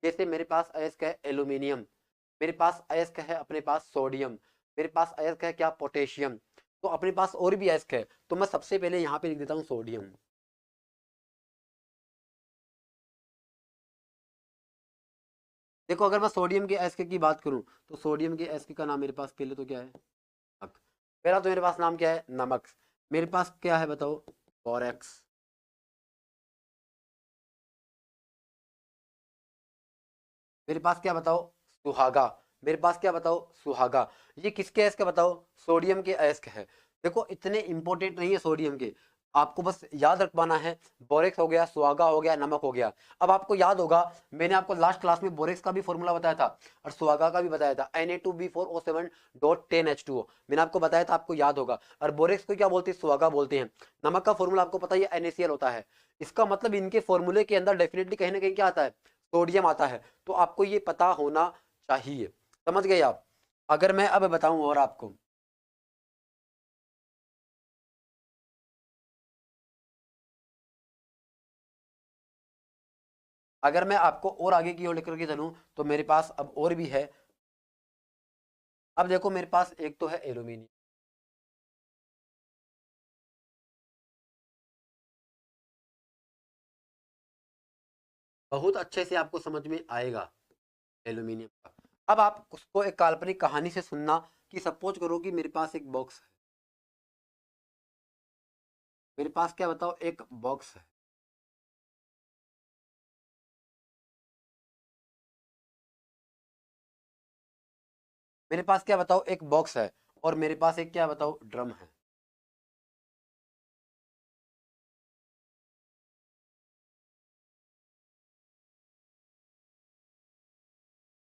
जैसे मेरे पास अयस्क है एल्यूमिनियम, मेरे पास अयस्क है अपने पास सोडियम, मेरे पास अयस्क है क्या, पोटेशियम। तो अपने पास और भी अयस्क है, तो मैं सबसे पहले यहाँ पे लिख देता हूँ सोडियम। देखो अगर मैं सोडियम के अयस्क की बात करूं तो सोडियम के अयस्क का नाम मेरे पास पहले तो क्या है, पहला तो मेरे पास नाम क्या है, नमक। मेरे पास क्या है बताओ, बोरेक्स। मेरे पास क्या बताओ, सुहागा। मेरे पास क्या बताओ, सुहागा। ये किसके अयस्क बताओ, सोडियम के अयस्क है। देखो इतने इंपॉर्टेंट नहीं है सोडियम के, आपको बस याद रख पाना है। बोरेक्स हो गया, सुहागा हो गया, नमक हो गया। अब आपको याद होगा, मैंने आपको लास्ट क्लास में बोरेक्स का भी फॉर्मूला बताया था और सुहागा का भी बताया था, Na2B4O7.10H2O। मैंने आपको बताया था, आपको याद होगा। और बोरेक्स को क्या बोलते हैं, सुहागा बोलते हैं। नमक का फॉर्मूला आपको पता है, NaCl होता है। इसका मतलब इनके फॉर्मूले के अंदर डेफिनेटली कहीं ना कहीं क्या आता है, सोडियम आता है। तो आपको ये पता होना चाहिए, समझ गए आप। अगर मैं अब बताऊं और आपको, अगर मैं आपको और आगे की ओर लेकर के चलूं तो मेरे पास अब और भी है। अब देखो मेरे पास एक तो है एल्यूमिनियम, बहुत अच्छे से आपको समझ में आएगा एल्यूमिनियम का। अब आप उसको एक काल्पनिक कहानी से सुनना, कि सपोज करो कि मेरे पास एक बॉक्स है। मेरे पास क्या बताओ, एक बॉक्स है। मेरे पास क्या बताओ, एक बॉक्स है। और मेरे पास एक क्या बताओ, ड्रम है।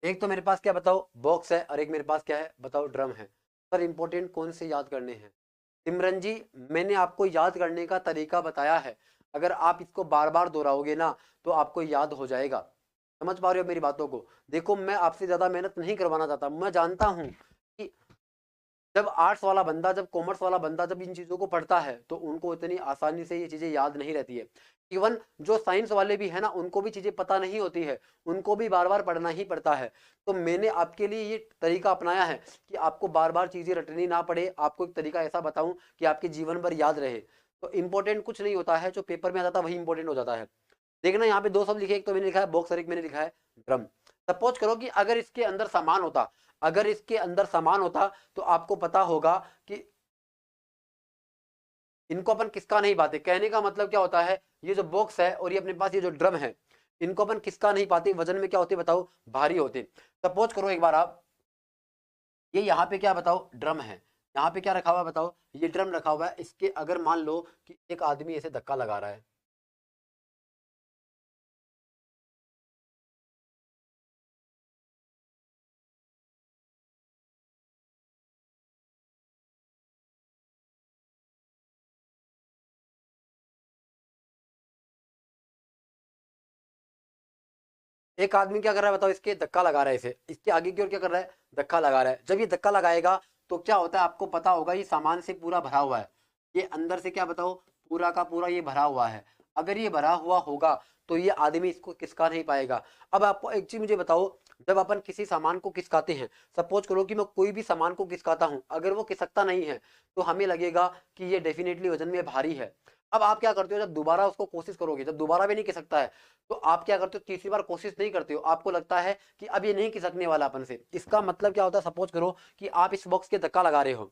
एक तो मेरे पास क्या बताओ, बॉक्स है, और एक मेरे पास क्या है बताओ, ड्रम है। सर इंपॉर्टेंट कौन से याद करने हैं, सिमरन जी। मैंने आपको याद करने का तरीका बताया है, अगर आप इसको बार बार दोहराओगे ना तो आपको याद हो जाएगा। समझ पा रहे हो मेरी बातों को। देखो मैं आपसे ज्यादा मेहनत नहीं करवाना चाहता, मैं जानता हूं कि जब आर्ट्स वाला बंदा, जब कॉमर्स वाला बंदा जब इन चीजों को पढ़ता है तो उनको इतनी आसानी से ये चीजें याद नहीं रहती है। इवन जो साइंस वाले भी है ना, उनको भी चीजें पता नहीं होती है, उनको भी बार बार पढ़ना ही पड़ता है। तो मैंने आपके लिए ये तरीका अपनाया है कि आपको बार बार चीजें रटनी ना पड़े, आपको एक तरीका ऐसा बताऊं कि आपके जीवन भर याद रहे। तो इंपॉर्टेंट कुछ नहीं होता है, जो पेपर में आ जाता है वही इंपॉर्टेंट हो जाता है। देखना यहाँ पे दो शब्द लिखे, एक तो मैंने लिखा है बॉक्स और एक मैंने लिखा है ड्रम। सपोज करो कि अगर इसके अंदर सामान होता, अगर इसके अंदर सामान होता तो आपको पता होगा कि इनको अपन किसका नहीं पाते। कहने का मतलब क्या होता है, ये जो बॉक्स है और ये अपने पास ये जो ड्रम है, इनको अपन किसका नहीं पाते, वजन में क्या होते बताओ, भारी होते। सपोज करो एक बार आप, ये यहाँ पे क्या बताओ, ड्रम है। यहाँ पे क्या रखा हुआ है बताओ, ये ड्रम रखा हुआ है। इसके अगर मान लो कि एक आदमी ऐसे धक्का लगा रहा है, एक आदमी क्या कर रहा है बताओ, इसके धक्का लगा रहा है, इसे इसके आगे की ओर क्या कर रहा है, धक्का लगा रहा है। जब ये धक्का लगाएगा तो क्या होता है आपको पता होगा, ये सामान से पूरा भरा हुआ है। ये अंदर से क्या बताओ, पूरा का पूरा ये भरा हुआ है। अगर ये भरा हुआ होगा तो ये आदमी इसको खिसका नहीं पाएगा। अब आपको एक चीज मुझे बताओ, जब अपन किसी सामान को खिसकाते हैं, सपोज करो कि मैं कोई भी सामान को खिसकाता हूं, अगर वो खिसकता नहीं है तो हमें लगेगा कि ये डेफिनेटली वजन में भारी है। अब आप क्या करते हो, जब दोबारा उसको कोशिश करोगे, जब दोबारा भी नहीं खिसकता है तो आप क्या करते हो, तीसरी बार कोशिश नहीं करते हो, आपको लगता है कि अब ये नहीं खिसकने वाला अपन से। इसका मतलब क्या होता है, सपोज करो कि आप इस बॉक्स के धक्का लगा रहे हो।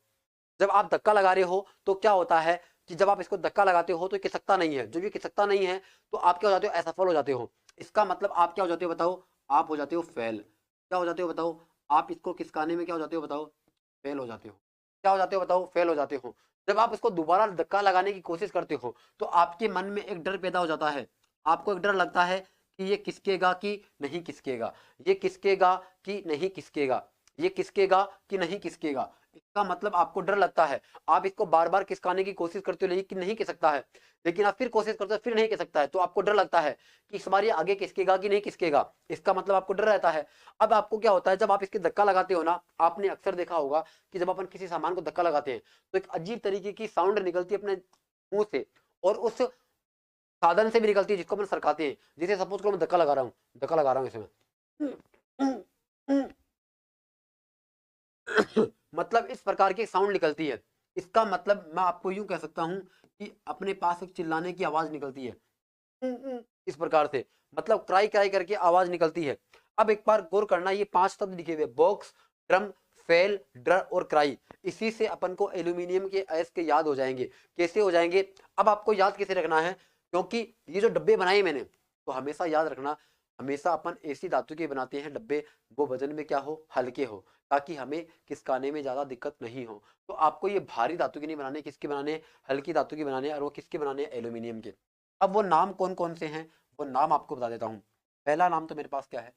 जब आप धक्का लगा रहे हो तो क्या होता है कि जब आप इसको धक्का लगाते हो तो ये खिसकता नहीं है। जब ये खिसकता नहीं है तो आप क्या हो जाते हो, असफल हो जाते हो। इसका मतलब आप क्या हो जाते हो बताओ, आप हो जाते हो फेल। क्या हो जाते हो बताओ, आप इसको खिसकाने में क्या हो जाते हो बताओ, फेल हो जाते हो। क्या हो जाते हो बताओ, फेल हो जाते हो। जब आप इसको दोबारा धक्का लगाने की कोशिश करते हो तो आपके मन में एक डर पैदा हो जाता है। आपको एक डर लगता है कि ये किसकेगा कि नहीं किसकेगा, ये किसकेगा कि नहीं किसकेगा, ये किसकेगा कि नहीं किसकेगा। इसका मतलब आपको डर लगता है। आप इसको बार बार खिसकाने की कोशिश करते हो लेकिन नहीं खिसक सकता है, लेकिन आप फिर कोशिश करते हो फिर नहीं खिसकता है, तो आपको डर लगता है कि इस बार ये आगे खिसकेगा कि नहीं खिसकेगा। इसका मतलब आपको डर रहता है। अब आपको क्या होता है, जब आप इसके धक्का लगाते हो ना, आपने अक्सर देखा होगा कि जब अपन किसी सामान को धक्का लगाते हैं तो एक अजीब तरीके की साउंड निकलती है अपने मुंह से, और उस साधन से भी निकलती है जिसको अपन सरकाते हैं। जैसे सपोज करो मैं धक्का लगा रहा हूँ, धक्का लगा रहा हूँ इसमें मतलब इस प्रकार की साउंड निकलती है। इसका मतलब मैं आपको यूं कह सकता हूं कि अपने पास एक चिल्लाने की आवाज निकलती है, इस प्रकार से, मतलब क्राई क्राई करके आवाज निकलती है। अब एक बार गौर करना, ये पांच शब्द लिखे हुए, बॉक्स, ड्रम, फेल, ड्र और क्राई, इसी से अपन को एल्यूमिनियम के अयस्क के याद हो जाएंगे। कैसे हो जाएंगे? अब आपको याद कैसे रखना है, क्योंकि ये जो डब्बे बनाए मैंने, तो हमेशा याद रखना, हमेशा अपन ऐसी धातु के बनाते हैं डब्बे, वो वजन में क्या हो, हल्के हो, ताकि हमें खिसकाने में ज्यादा दिक्कत नहीं हो। तो आपको ये भारी धातु के नहीं बनाने, किसके बनाने, हल्की धातु के बनाने, और वो किसके बनाने, एल्यूमिनियम के। अब वो नाम कौन कौन से हैं, वो नाम आपको बता देता हूँ। पहला नाम तो मेरे पास क्या है,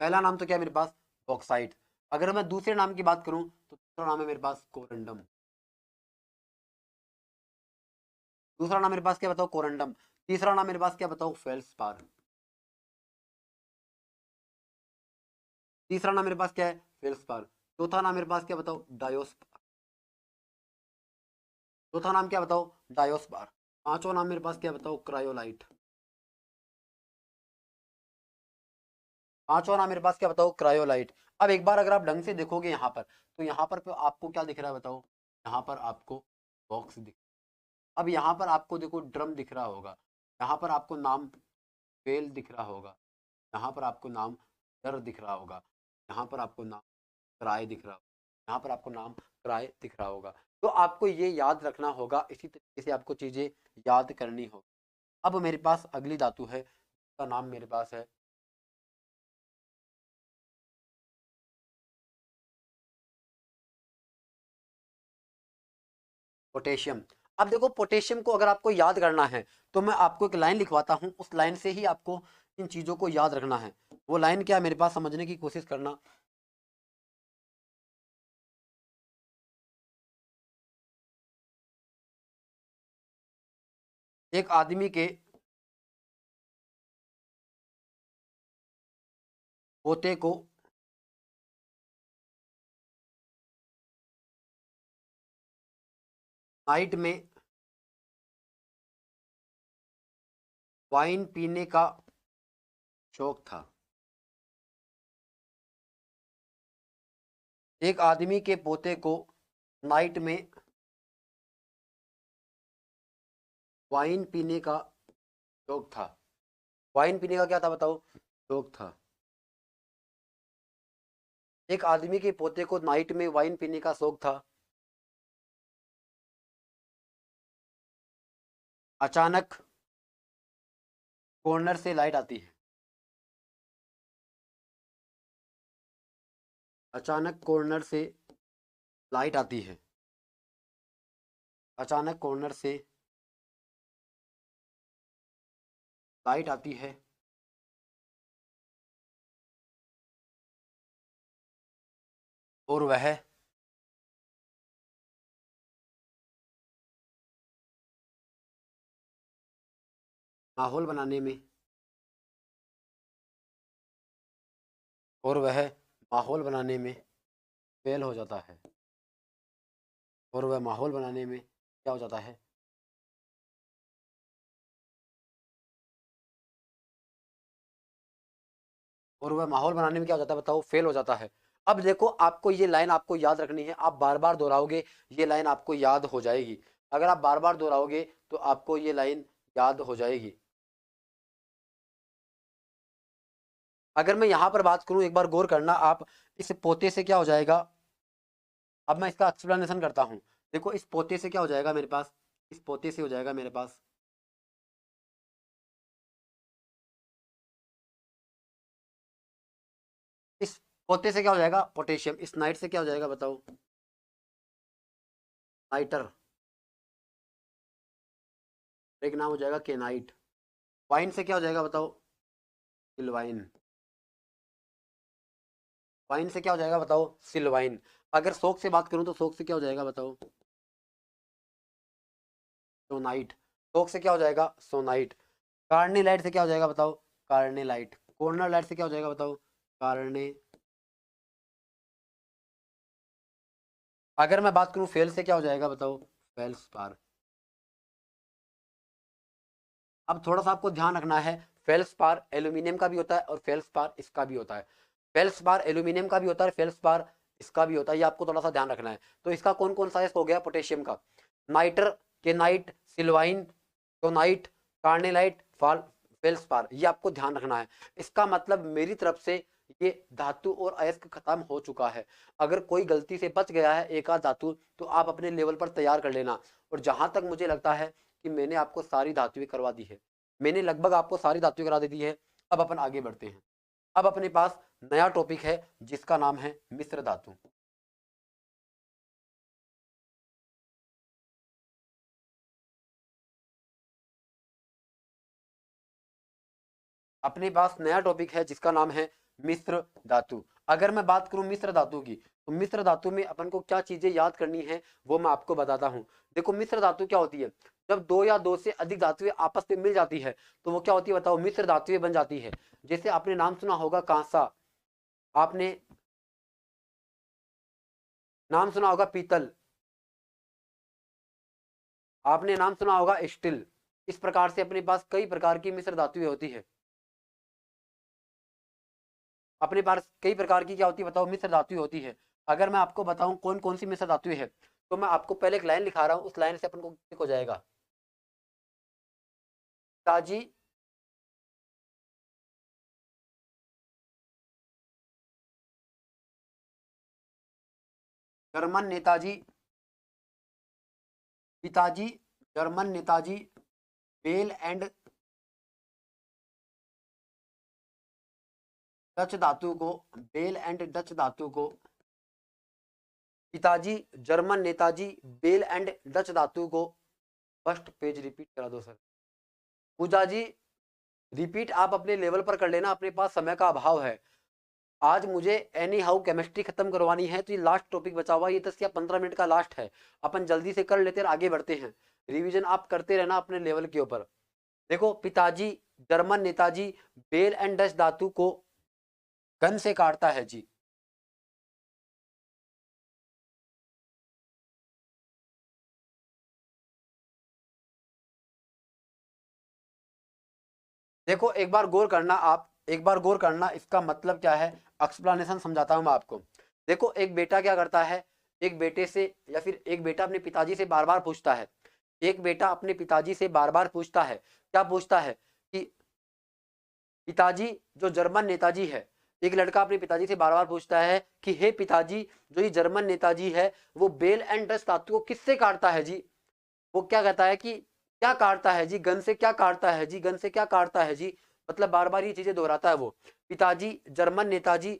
पहला नाम तो क्या है मेरे पास, बॉक्साइट। अगर मैं दूसरे नाम की बात करूं तो दूसरा नाम है मेरे पास कोरंडम। दूसरा नाम मेरे पास क्या बताओ, कोरंडम। तीसरा नाम मेरे पास क्या बताओ, फेल्सपार। तीसरा नाम मेरे पास क्या है, फेल्सपार। चौथा नाम मेरे पास क्या बताओ, डायोस्पार। चौथा नाम क्या बताओ, डायोस्पार। पांचवा नाम मेरे पास क्या बताओ, क्रायोलाइट। पांचवा नाम मेरे पास क्या बताओ, क्रायोलाइट। अब एक बार अगर आप ढंग से देखोगे यहाँ पर, तो यहाँ पर आपको क्या दिख रहा है बताओ, यहाँ पर आपको बॉक्स दिख, अब यहाँ पर आपको देखो ड्रम दिख रहा होगा, यहाँ पर आपको नाम फेल दिख रहा होगा, यहाँ पर आपको नाम डर दिख रहा होगा, यहाँ पर आपको नाम क्राय दिख रहा होगा, यहाँ पर आपको नाम क्राय दिख रहा होगा। तो आपको ये याद रखना होगा, इसी तरीके से आपको चीजें याद करनी होगी। अब मेरे पास अगली धातु है, उसका नाम मेरे पास है पोटेशियम। अब देखो पोटेशियम को अगर आपको याद करना है, तो मैं आपको एक लाइन लिखवाता हूँ, उस लाइन से ही आपको इन चीजों को याद रखना है। वो लाइन क्या है मेरे पास, समझने की कोशिश करना। एक आदमी के पोते को नाइट में वाइन पीने का शौक था। एक आदमी के पोते को नाइट में वाइन पीने का शौक था। वाइन पीने का क्या था बताओ, शौक था। एक आदमी के पोते को नाइट में वाइन पीने का शौक था। अचानक कॉर्नर से लाइट आती है। अचानक कॉर्नर से लाइट आती है। अचानक कॉर्नर से लाइट आती है और वह माहौल बनाने में और वह माहौल बनाने में फेल हो जाता है। और वह माहौल बनाने में क्या हो जाता है, और वह माहौल बनाने में क्या हो जाता है बताओ, फेल हो जाता है। अब देखो आपको ये लाइन आपको याद रखनी है, आप बार बार दोहराओगे ये लाइन आपको याद हो जाएगी। अगर आप बार बार दोहराओगे तो आपको ये लाइन याद हो जाएगी। अगर मैं यहां पर बात करूं, एक बार गौर करना आप, इस पोते से क्या हो जाएगा, अब मैं इसका एक्सप्लेनेशन करता हूं। देखो इस पोते से क्या हो जाएगा मेरे पास, इस पोते से हो जाएगा मेरे पास, इस पोते से क्या हो जाएगा पोटेशियम, इस नाइट से क्या हो जाएगा बताओ, नाइटर। एक नाम हो जाएगा केनाइट। वाइन से क्या हो जाएगा बताओ, सिल्वाइन। वाइन से क्या हो जाएगा बताओ, सिल्वाइन। अगर सोक से बात करूं तो सोक से क्या हो जाएगा बताओ, सोनाइट। सोक से क्या हो जाएगा, सोनाइट। कार्ने लाइट से क्या हो जाएगा बताओ, कार्ने लाइट। कॉर्नर लाइट से क्या हो जाएगा बताओ, कार्ने। अगर मैं बात करूं फेल से क्या हो जाएगा बताओ, फेल्सपार। अब थोड़ा सा आपको ध्यान रखना है, फेल्सपार एल्यूमिनियम का भी होता है और फेल्सपार इसका भी होता है। फेल्सपार एल्यूमिनियम का भी होता है, फेल्सपार इसका भी होता है, ये आपको थोड़ा सा ध्यान रखना है। तो इसका कौन कौन सा हो गया पोटेशियम का, नाइटर, केनाइट, सिल्वाइन, टोनाइट, कार्नेलाइट, फेल्सपार, ये आपको ध्यान रखना है। इसका मतलब मेरी तरफ से ये धातु और अयस्क खत्म हो चुका है। अगर कोई गलती से बच गया है एक आध धातु तो आप अपने लेवल पर तैयार कर लेना। और जहां तक मुझे लगता है कि मैंने आपको सारी धातुएं करवा दी है, मैंने लगभग आपको सारी धातुएं करा दी है। अब अपन आगे बढ़ते हैं। अब अपने पास नया टॉपिक है जिसका नाम है मिश्र धातु। अपने पास नया टॉपिक है जिसका नाम है मिश्र धातु। अगर मैं बात करूं मिश्र धातु की, तो मिश्र धातु में अपन को क्या चीजें याद करनी है वो मैं आपको बताता हूं। देखो मिश्र धातु क्या होती है, जब दो या दो से अधिक धातुएं आपस में मिल जाती है तो वो क्या होती है बताओ, मिश्र धातुएं बन जाती है। जैसे आपने नाम सुना होगा कांसा, आपने नाम सुना होगा पीतल, आपने नाम सुना होगा स्टील। इस प्रकार से अपने पास कई प्रकार की मिश्र धातुएं होती है। अपने पास कई प्रकार की क्या होती है बताओ, मिश्र धातुएं होती है। अगर मैं आपको बताऊं कौन कौन सी मिश्र धातुएं है, तो मैं आपको पहले एक लाइन लिखा रहा हूं, उस लाइन से अपन को क्लिक हो जाएगा। ताजी, जर्मन नेताजी, पिताजी, जर्मन नेताजी, बेल एंड डच धातु को, बेल एंड डच धातु को, पिताजी, जर्मन नेताजी, बेल एंड डच धातु को। फर्स्ट पेज रिपीट करा दो सर। पूजा जी रिपीट आप अपने लेवल पर कर लेना, अपने पास समय का अभाव है। आज मुझे एनी हाउ केमिस्ट्री खत्म करवानी है, तो ये लास्ट टॉपिक बचा हुआ, ये 10 या 15 मिनट का लास्ट है। अपन जल्दी से कर लेते हैं, आगे बढ़ते हैं। रिवीजन आप करते रहना अपने लेवल के ऊपर। देखो पिताजी, जर्मन नेताजी, बेल एंड डच धातु को गन से काटता है जी। देखो एक बार गौर करना, आप एक बार गौर करना, इसका मतलब क्या है, एक्सप्लेनेशन समझाता हूं मैं आपको। देखो एक बेटा क्या करता है, एक बेटे से या फिर एक बेटा अपने पिताजी से बार बार पूछता है, एक बेटा अपने पिताजी से बार बार पूछता है, क्या पूछता है कि पिताजी, जो जर्मन नेताजी है, एक लड़का अपने पिताजी से बार बार पूछता है कि हे पिताजी, जो ये जर्मन नेताजी है वो बेल एंड डच धातु को किससे काटता है जी। वो क्या कहता है कि क्या काटता है जी, गन से क्या काटता है जी, गन से क्या काटता है जी। मतलब बार बार ये चीजें दोहराता है वो। पिताजी, जर्मन नेताजी,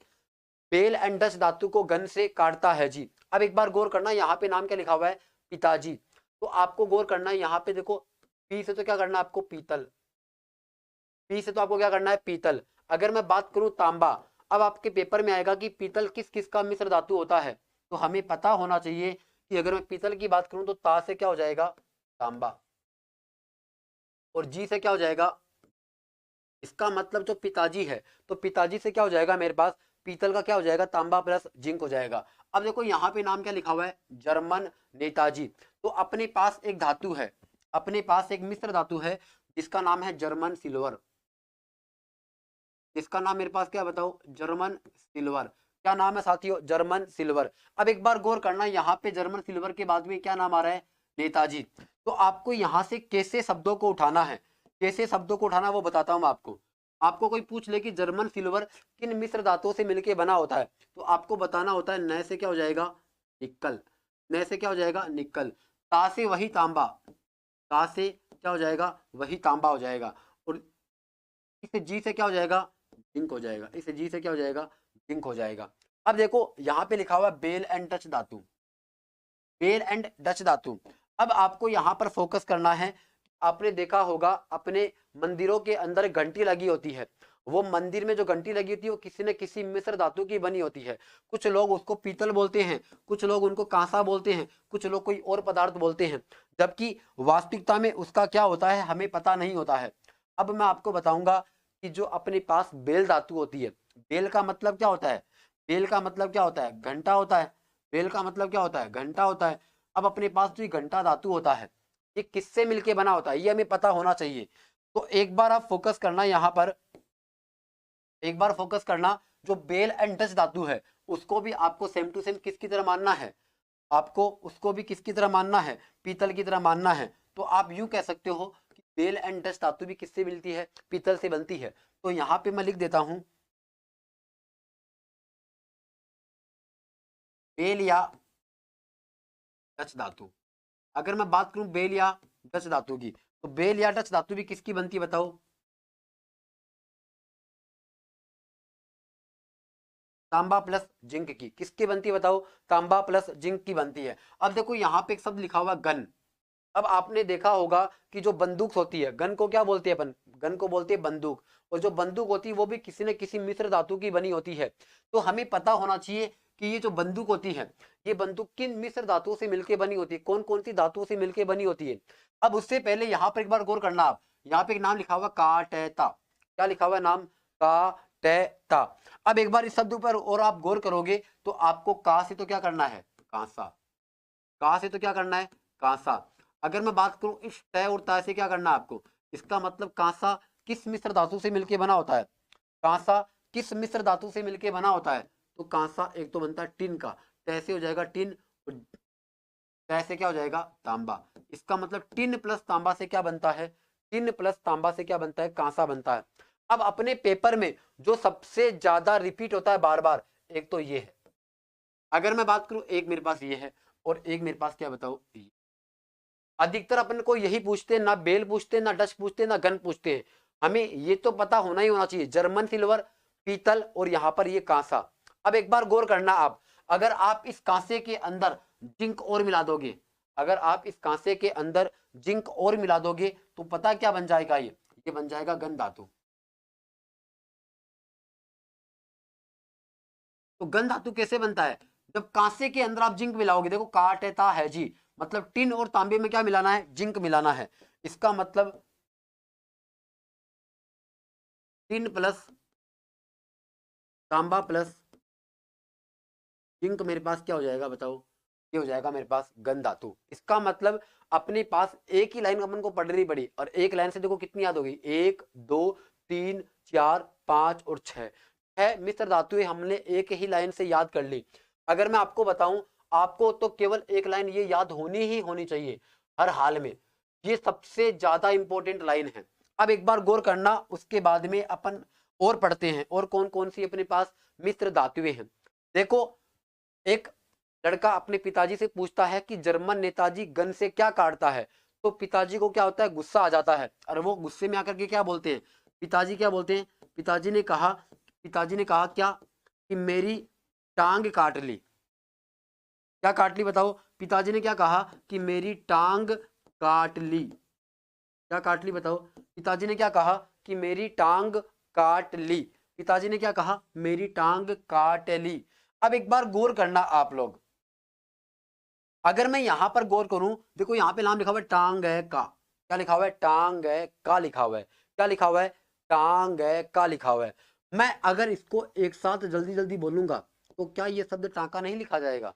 बेल एंड डच धातु को गन से काटता है जी। अब एक बार गौर करना, यहाँ पे नाम क्या लिखा हुआ है, पिताजी। तो आपको गौर करना है यहाँ पे, देखो पी से तो क्या करना है आपको, पीतल। पी से तो आपको क्या करना है, पीतल। अगर मैं बात करूं तांबा, अब आपके पेपर में आएगा कि पीतल किस किस का मिश्र धातु होता है, तो हमें पता होना चाहिए कि अगर मैं पीतल की बात करूं तो ता से क्या हो जाएगा, तांबा, और जी से क्या हो जाएगा, इसका मतलब जो पिताजी है, तो पिताजी से क्या हो जाएगा मेरे पास, पीतल का क्या हो जाएगा, तांबा प्लस जिंक हो जाएगा। अब देखो यहाँ पे नाम क्या लिखा हुआ है, जर्मन नेताजी। तो अपने पास एक धातु है, अपने पास एक मिश्र धातु है जिसका नाम है जर्मन सिल्वर। इसका नाम मेरे पास क्या बताओ, जर्मन सिल्वर। क्या नाम है साथियों, जर्मन सिल्वर। अब एक बार गौर करना, यहाँ पे जर्मन सिल्वर के बाद में क्या नाम आ रहा है, नेताजी। तो आपको यहाँ से कैसे शब्दों को उठाना है, कैसे शब्दों को उठाना वो बताता हूँ मैं आपको। आपको कोई पूछ ले कि जर्मन सिल्वर किन मिश्र धातुओं से मिलकर बना होता है, तो आपको बताना होता है न से क्या हो जाएगा, निकल। न से क्या हो जाएगा, निकल। ता से वही तांबा, ता से क्या हो जाएगा, वही तांबा हो जाएगा। और इसे जी से क्या हो जाएगा, जिंक हो जाएगा। इसे जी से क्या हो जाएगा, जिंक हो जाएगा। अब देखो यहाँ पे लिखा हुआ बेल एंड डच धातु, बेल एंड डच धातु। अब आपको यहाँ पर फोकस करना है। आपने देखा होगा अपने मंदिरों के अंदर घंटी लगी होती है, वो मंदिर में जो घंटी लगी होती है वो किसी न किसी मिश्र धातु की बनी होती है। कुछ लोग उसको पीतल बोलते हैं, कुछ लोग उनको कांसा बोलते हैं, कुछ लोग कोई और पदार्थ बोलते हैं, जबकि वास्तविकता में उसका क्या होता है हमें पता नहीं होता है। अब मैं आपको बताऊंगा कि जो अपने पास बेल धातु होती है, बेल का मतलब क्या होता है, बेल का मतलब क्या होता है, घंटा होता है। बेल का मतलब क्या होता है, घंटा होता है। अब अपने पास जो घंटा धातु होता है ये किससे मिलके बना होता है, ये हमें पता होना चाहिए। तो एक बार आप फोकस करना यहाँ पर, एक बार फोकस करना, जो बेल एंड डच धातु है उसको भी आपको सेम टू सेम किसकी तरह मानना है, आपको उसको भी किसकी तरह मानना है, पीतल की तरह मानना है। तो आप यूं कह सकते हो कि बेल एंड डस्ट धातु भी किससे मिलती है? पीतल से बनती है। तो यहाँ पे मैं लिख देता हूं बेल या डच धातु। अगर मैं बात करूं बेल या डच धातु की, तो बेल या डच धातु भी किसकी बनती है बताओ? तांबा प्लस जिंक की। किसकी बनती है बताओ? तांबा प्लस जिंक की बनती है। अब देखो यहाँ पे एक शब्द लिखा हुआ गन। अब आपने देखा होगा कि जो बंदूक होती है, गन को क्या बोलते हैं अपन? गन को बोलते हैं बंदूक। और जो बंदूक होती है वो भी किसी न किसी मिश्र धातु की बनी होती है। तो हमें पता होना चाहिए कि ये जो बंदूक होती है, ये बंदूक किन मिश्र धातुओं से मिलकर बनी होती है, कौन कौन सी धातुओं से मिलकर बनी होती है। अब उससे पहले यहाँ पर एक बार गौर करना आप, यहाँ पे एक नाम लिखा हुआ काटेता। क्या लिखा हुआ नाम? काटेता। अब एक बार इस शब्द पर और आप गौर करोगे तो आपको का से तो क्या करना है? कांसा। का से तो क्या करना है? कांसा। अगर मैं बात करूं इस तय और ता से क्या करना है आपको? इसका मतलब कांसा किस मिश्र धातु से मिलकर बना होता है? कांसा किस मिश्र धातु से मिलकर बना होता है? तो कांसा एक तो बनता है टिन का, तय से हो जाएगा टिन, तय से क्या हो जाएगा? तांबा। इसका मतलब टिन प्लस तांबा से क्या बनता है? टिन प्लस तांबा से क्या बनता है? कांसा बनता है। अब अपने पेपर में जो सबसे ज्यादा रिपीट होता है बार बार, एक तो ये है। अगर मैं बात करूं, एक मेरे पास ये है और एक मेरे पास क्या बताओ ये। अधिकतर अपन को यही पूछते हैं, ना बेल पूछते हैं, ना डच पूछते हैं, ना गन पूछते हैं। हमें ये तो पता होना ही होना चाहिए, जर्मन सिल्वर, पीतल और यहाँ पर ये कांसा। अब एक बार गौर करना आप, अगर आप इस कांसे के अंदर जिंक और मिला दोगे, अगर आप इस कांसे के अंदर जिंक और मिला दोगे तो पता क्या बन जाएगा? ये बन जाएगा गन धातु। तो गन धातु कैसे बनता है? जब कांसे के अंदर आप जिंक मिलाओगे, देखो काटेता है जी, मतलब टिन और तांबे में क्या मिलाना है? जिंक मिलाना है। इसका मतलब टिन प्लस तांबा प्लस जिंक मेरे पास क्या हो जाएगा बताओ? ये हो जाएगा मेरे पास गन धातु। इसका मतलब अपने पास एक ही लाइन अपन को पढ़नी पड़ी, और एक लाइन से देखो कितनी याद होगी? 1 2 3 4 5 और 6 मिश्र धातुएं हमने एक ही लाइन से याद कर ली। अगर मैं आपको बताऊं, आपको तो केवल एक लाइन ये याद होनी ही होनी चाहिए हर हाल में। ये सबसे ज्यादा इंपॉर्टेंट लाइन है। अब एक बार गौर करना, उसके बाद में अपन और पढ़ते हैं और कौन कौन सी अपने पास मिश्र धातुएं हैं। देखो, एक लड़का अपने पिताजी से पूछता है कि जर्मन नेताजी गन से क्या काटता है। तो पिताजी को क्या होता है? गुस्सा आ जाता है, और वो गुस्से में आकर के क्या बोलते हैं? पिताजी क्या बोलते हैं? पिताजी ने कहा क्या? कि मेरी टांग काट ली। क्या काट ली बताओ? पिताजी ने क्या कहा? कि मेरी टांग काट ली। क्या काट ली बताओ? पिताजी ने क्या कहा? कि मेरी टांग काट ली। पिताजी ने क्या कहा? मेरी टांग काट ली। अब एक बार गौर करना आप लोग, अगर मैं यहां पर गौर करूं, देखो यहां पे नाम लिखा हुआ है टांग है का। क्या लिखा हुआ है? टांग है का लिखा हुआ है। क्या लिखा हुआ है? टांग है का लिखा हुआ है। मैं अगर इसको एक साथ जल्दी जल्दी बोलूंगा तो क्या ये शब्द टांका नहीं लिखा जाएगा?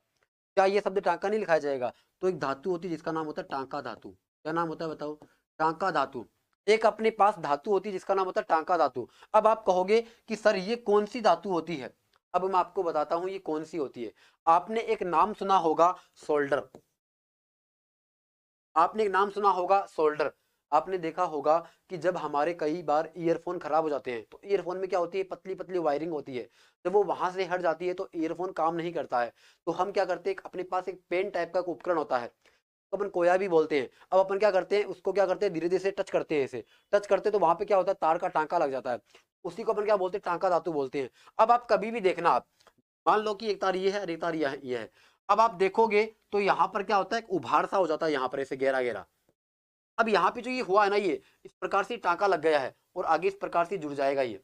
क्या ये शब्द टांका नहीं लिखा जाएगा? तो एक धातु होती है जिसका नाम होता है टांका धातु। क्या नाम होता है बताओ? टांका धातु। एक अपने पास धातु होती है जिसका नाम होता है टांका धातु। अब आप कहोगे कि सर ये कौन सी धातु होती है? अब मैं आपको बताता हूं ये कौन सी होती है। आपने एक नाम सुना होगा, सोल्डर। आपने एक नाम सुना होगा, सोल्डर। आपने देखा होगा कि जब हमारे कई बार ईयरफोन खराब हो जाते हैं तो ईयरफोन में क्या होती है? पतली पतली वायरिंग होती है। जब वो वहां से हट जाती है तो ईयरफोन काम नहीं करता है। तो हम क्या करते हैं? अपने पास एक पेन टाइप का उपकरण होता है, तो अपन कोया भी बोलते हैं। अब अपन क्या करते हैं? उसको क्या करते हैं? धीरे धीरे से टच करते हैं, ऐसे टच करते हैं तो वहां पे क्या होता है? तार का टांका लग जाता है। उसी को अपन क्या बोलते हैं? टांका धातु बोलते हैं। अब आप कभी भी देखना, आप मान लो कि एक तार ये है और एक तार ये है। अब आप देखोगे तो यहाँ पर क्या होता है? एक उभार सा हो जाता है यहाँ पर, ऐसे गहरा गहरा। अब यहाँ पे जो ये हुआ है ना, ये इस प्रकार से टांका लग गया है और आगे इस प्रकार से जुड़ जाएगा ये।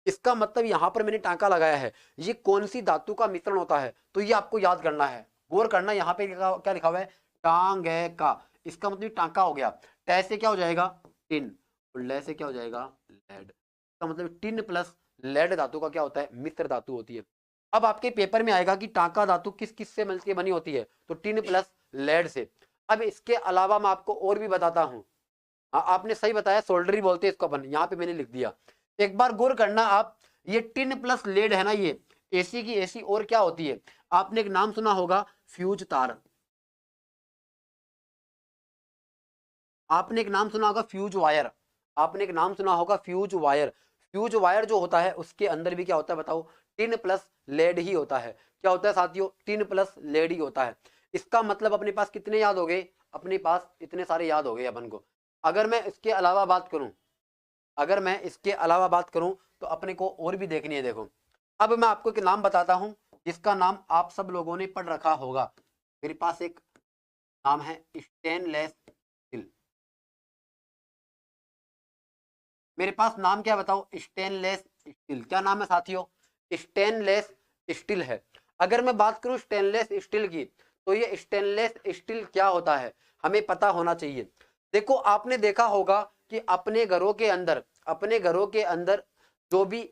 इसका मतलब यहाँ पर मैंने टांका लगाया है। ये कौन सी धातु का मिश्रण होता है? तो ये आपको याद करना है, गौर करना। यहाँ पे क्या लिखा हुआ है? टांग का। इसका मतलब टांका हो गया। टे से क्या हो जाएगा? टिन। और ले से क्या हो जाएगा? लेड। इसका मतलब टिन प्लस लेड धातु का क्या होता है? मिश्र धातु होती है। अब आपके पेपर में आएगा कि टांका धातु किस किस से मिलकर बनी होती है? तो टिन प्लस लेड से। अब इसके अलावा मैं आपको और भी बताता हूं। हाँ, आपने सही बताया, सोल्डर ही बोलते हैं इसको अपन, यहाँ पे मैंने लिख दिया। एक बार गौर करना आप, ये टिन प्लस लेड है ना, ये एसी की एसी और क्या होती है? आपने एक नाम सुना होगा, फ्यूज तार। आपने एक नाम सुना होगा फ्यूज वायर, आपने एक नाम सुना होगा फ्यूज वायर। फ्यूज वायर जो होता है उसके अंदर भी क्या होता है बताओ, टिन प्लस लेड ही होता है। क्या होता है साथियों, टिन प्लस लेड ही होता है। इसका मतलब अपने पास कितने याद हो गए, अपने पास इतने सारे याद हो गए अपन को। अगर मैं इसके अलावा बात करूं, अगर मैं इसके अलावा बात करूं तो अपने को और भी देखनी है। देखो अब मैं आपको एक नाम बताता हूं जिसका नाम आप सब लोगों ने पढ़ रखा होगा। मेरे पास एक नाम है स्टेनलेस स्टील। मेरे पास नाम क्या बताओ, स्टेनलेस स्टील। क्या नाम है साथियों, स्टेनलेस स्टील है। अगर मैं बात करूं स्टेनलेस स्टील की, तो ये स्टेनलेस स्टील क्या होता है हमें पता होना चाहिए। देखो आपने देखा होगा कि अपने घरों के अंदर, अपने घरों के अंदर जो भी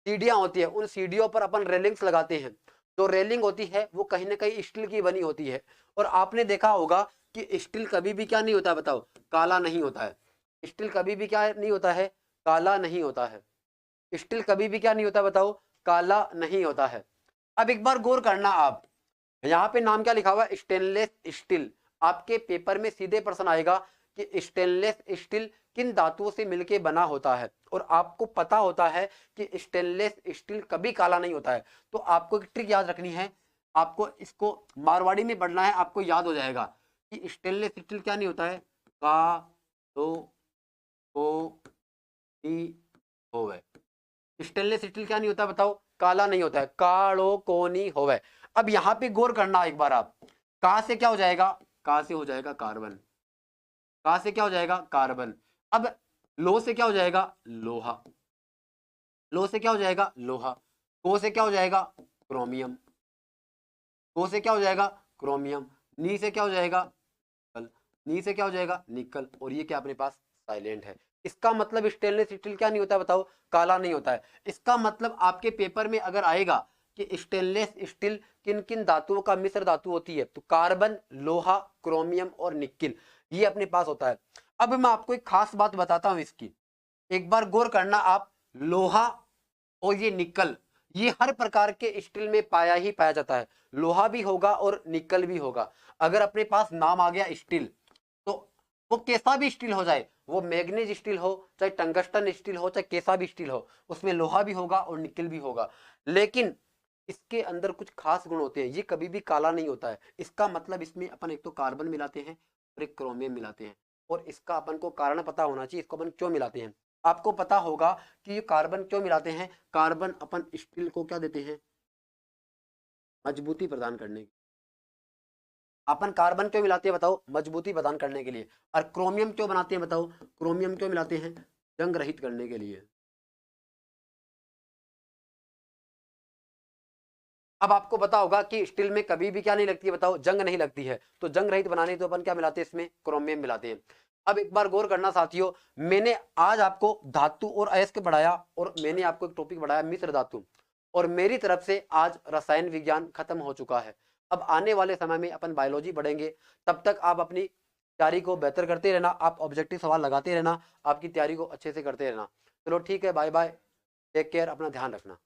सीढ़ियां होती है उन सीढ़ियों पर अपन रेलिंग्स लगाते हैं। जो रेलिंग होती है वो कहीं ना कहीं स्टील की बनी होती है। और आपने देखा होगा कि स्टील कभी भी क्या नहीं होता बताओ, काला नहीं होता है। स्टील कभी भी क्या नहीं होता है, काला नहीं होता है। स्टील कभी भी क्या नहीं होता बताओ, काला नहीं होता है। अब एक बार गौर करना आप, यहाँ पे नाम क्या लिखा हुआ है, स्टेनलेस स्टील। आपके पेपर में सीधे प्रश्न आएगा कि स्टेनलेस स्टील किन धातुओं से मिलके बना होता है, और आपको पता होता है कि स्टेनलेस स्टील कभी काला नहीं होता है। तो आपको एक ट्रिक याद रखनी है, आपको इसको मारवाड़ी में पढ़ना है, आपको याद हो जाएगा कि स्टेनलेस स्टील क्या नहीं होता है, का तो को होवे। स्टेनलेस स्टील क्या नहीं होता बताओ, काला नहीं होता है, कालो कोनी होवे। अब यहां पे गौर करना एक बार आप, का से क्या हो जाएगा, का से हो जाएगा कार्बन, का से क्या हो जाएगा कार्बन। अब लो से क्या हो जाएगा, लोहा, लो से क्या हो जाएगा लोहा। को से क्या हो जाएगा क्रोमियम, को से क्या हो जाएगा क्रोमियम। नी से क्या हो जाएगा निकल, नी से क्या हो जाएगा निकल। और ये क्या अपने पास साइलेंट है। इसका मतलब स्टेनलेस स्टील क्या नहीं होता बताओ, काला नहीं होता है। इसका मतलब आपके पेपर में अगर आएगा कि स्टेनलेस स्टील किन किन धातुओं का मिश्र धातु होती है, तो कार्बन, लोहा, क्रोमियम और निकिल, ये अपने पास होता है। अब मैं आपको एक खास बात बताता हूं इसकी, एक बार गौर करना आप। लोहा और ये निकल, ये हर प्रकार के स्टील में पाया ही पाया जाता है। लोहा भी होगा और निकल भी होगा। अगर अपने पास नाम आ गया स्टील, तो वो कैसा भी स्टील हो जाए, वो मैग्नीज स्टील हो, चाहे टंगस्टन स्टील हो, चाहे कैसा भी स्टील हो, उसमें लोहा भी होगा और निकल भी होगा। लेकिन इसके अंदर कुछ खास गुण होते हैं, ये कभी भी काला नहीं होता है। इसका मतलब इसमें अपन एक तो कार्बन मिलाते हैं और एक क्रोमियम मिलाते हैं। और इसका अपन को कारण पता होना चाहिए, इसको अपन क्यों मिलाते हैं। आपको पता होगा कि ये कार्बन क्यों मिलाते हैं। कार्बन अपन स्टील को क्या देते हैं, मजबूती प्रदान करने की। अपन कार्बन क्यों मिलाते हैं बताओ, मजबूती प्रदान करने के लिए। और क्रोमियम क्यों बनाते हैं बताओ, क्रोमियम क्यों मिलाते हैं, जंग रहित करने के लिए। अब आपको पता होगा कि स्टील में कभी भी क्या नहीं लगती है बताओ, जंग नहीं लगती है। तो जंग रहित बनाने तो अपन क्या मिलाते हैं इसमें, क्रोमियम मिलाते हैं। अब एक बार गौर करना साथियों, मैंने आज आपको धातु और अयस्क बढ़ाया, और मैंने आपको एक टॉपिक बढ़ाया मिश्र धातु, और मेरी तरफ से आज रसायन विज्ञान खत्म हो चुका है। अब आने वाले समय में अपन बायोलॉजी पढ़ेंगे। तब तक आप अपनी तैयारी को बेहतर करते रहना, आप ऑब्जेक्टिव सवाल लगाते रहना, आपकी तैयारी को अच्छे से करते रहना। चलो ठीक है, बाय बाय, टेक केयर, अपना ध्यान रखना।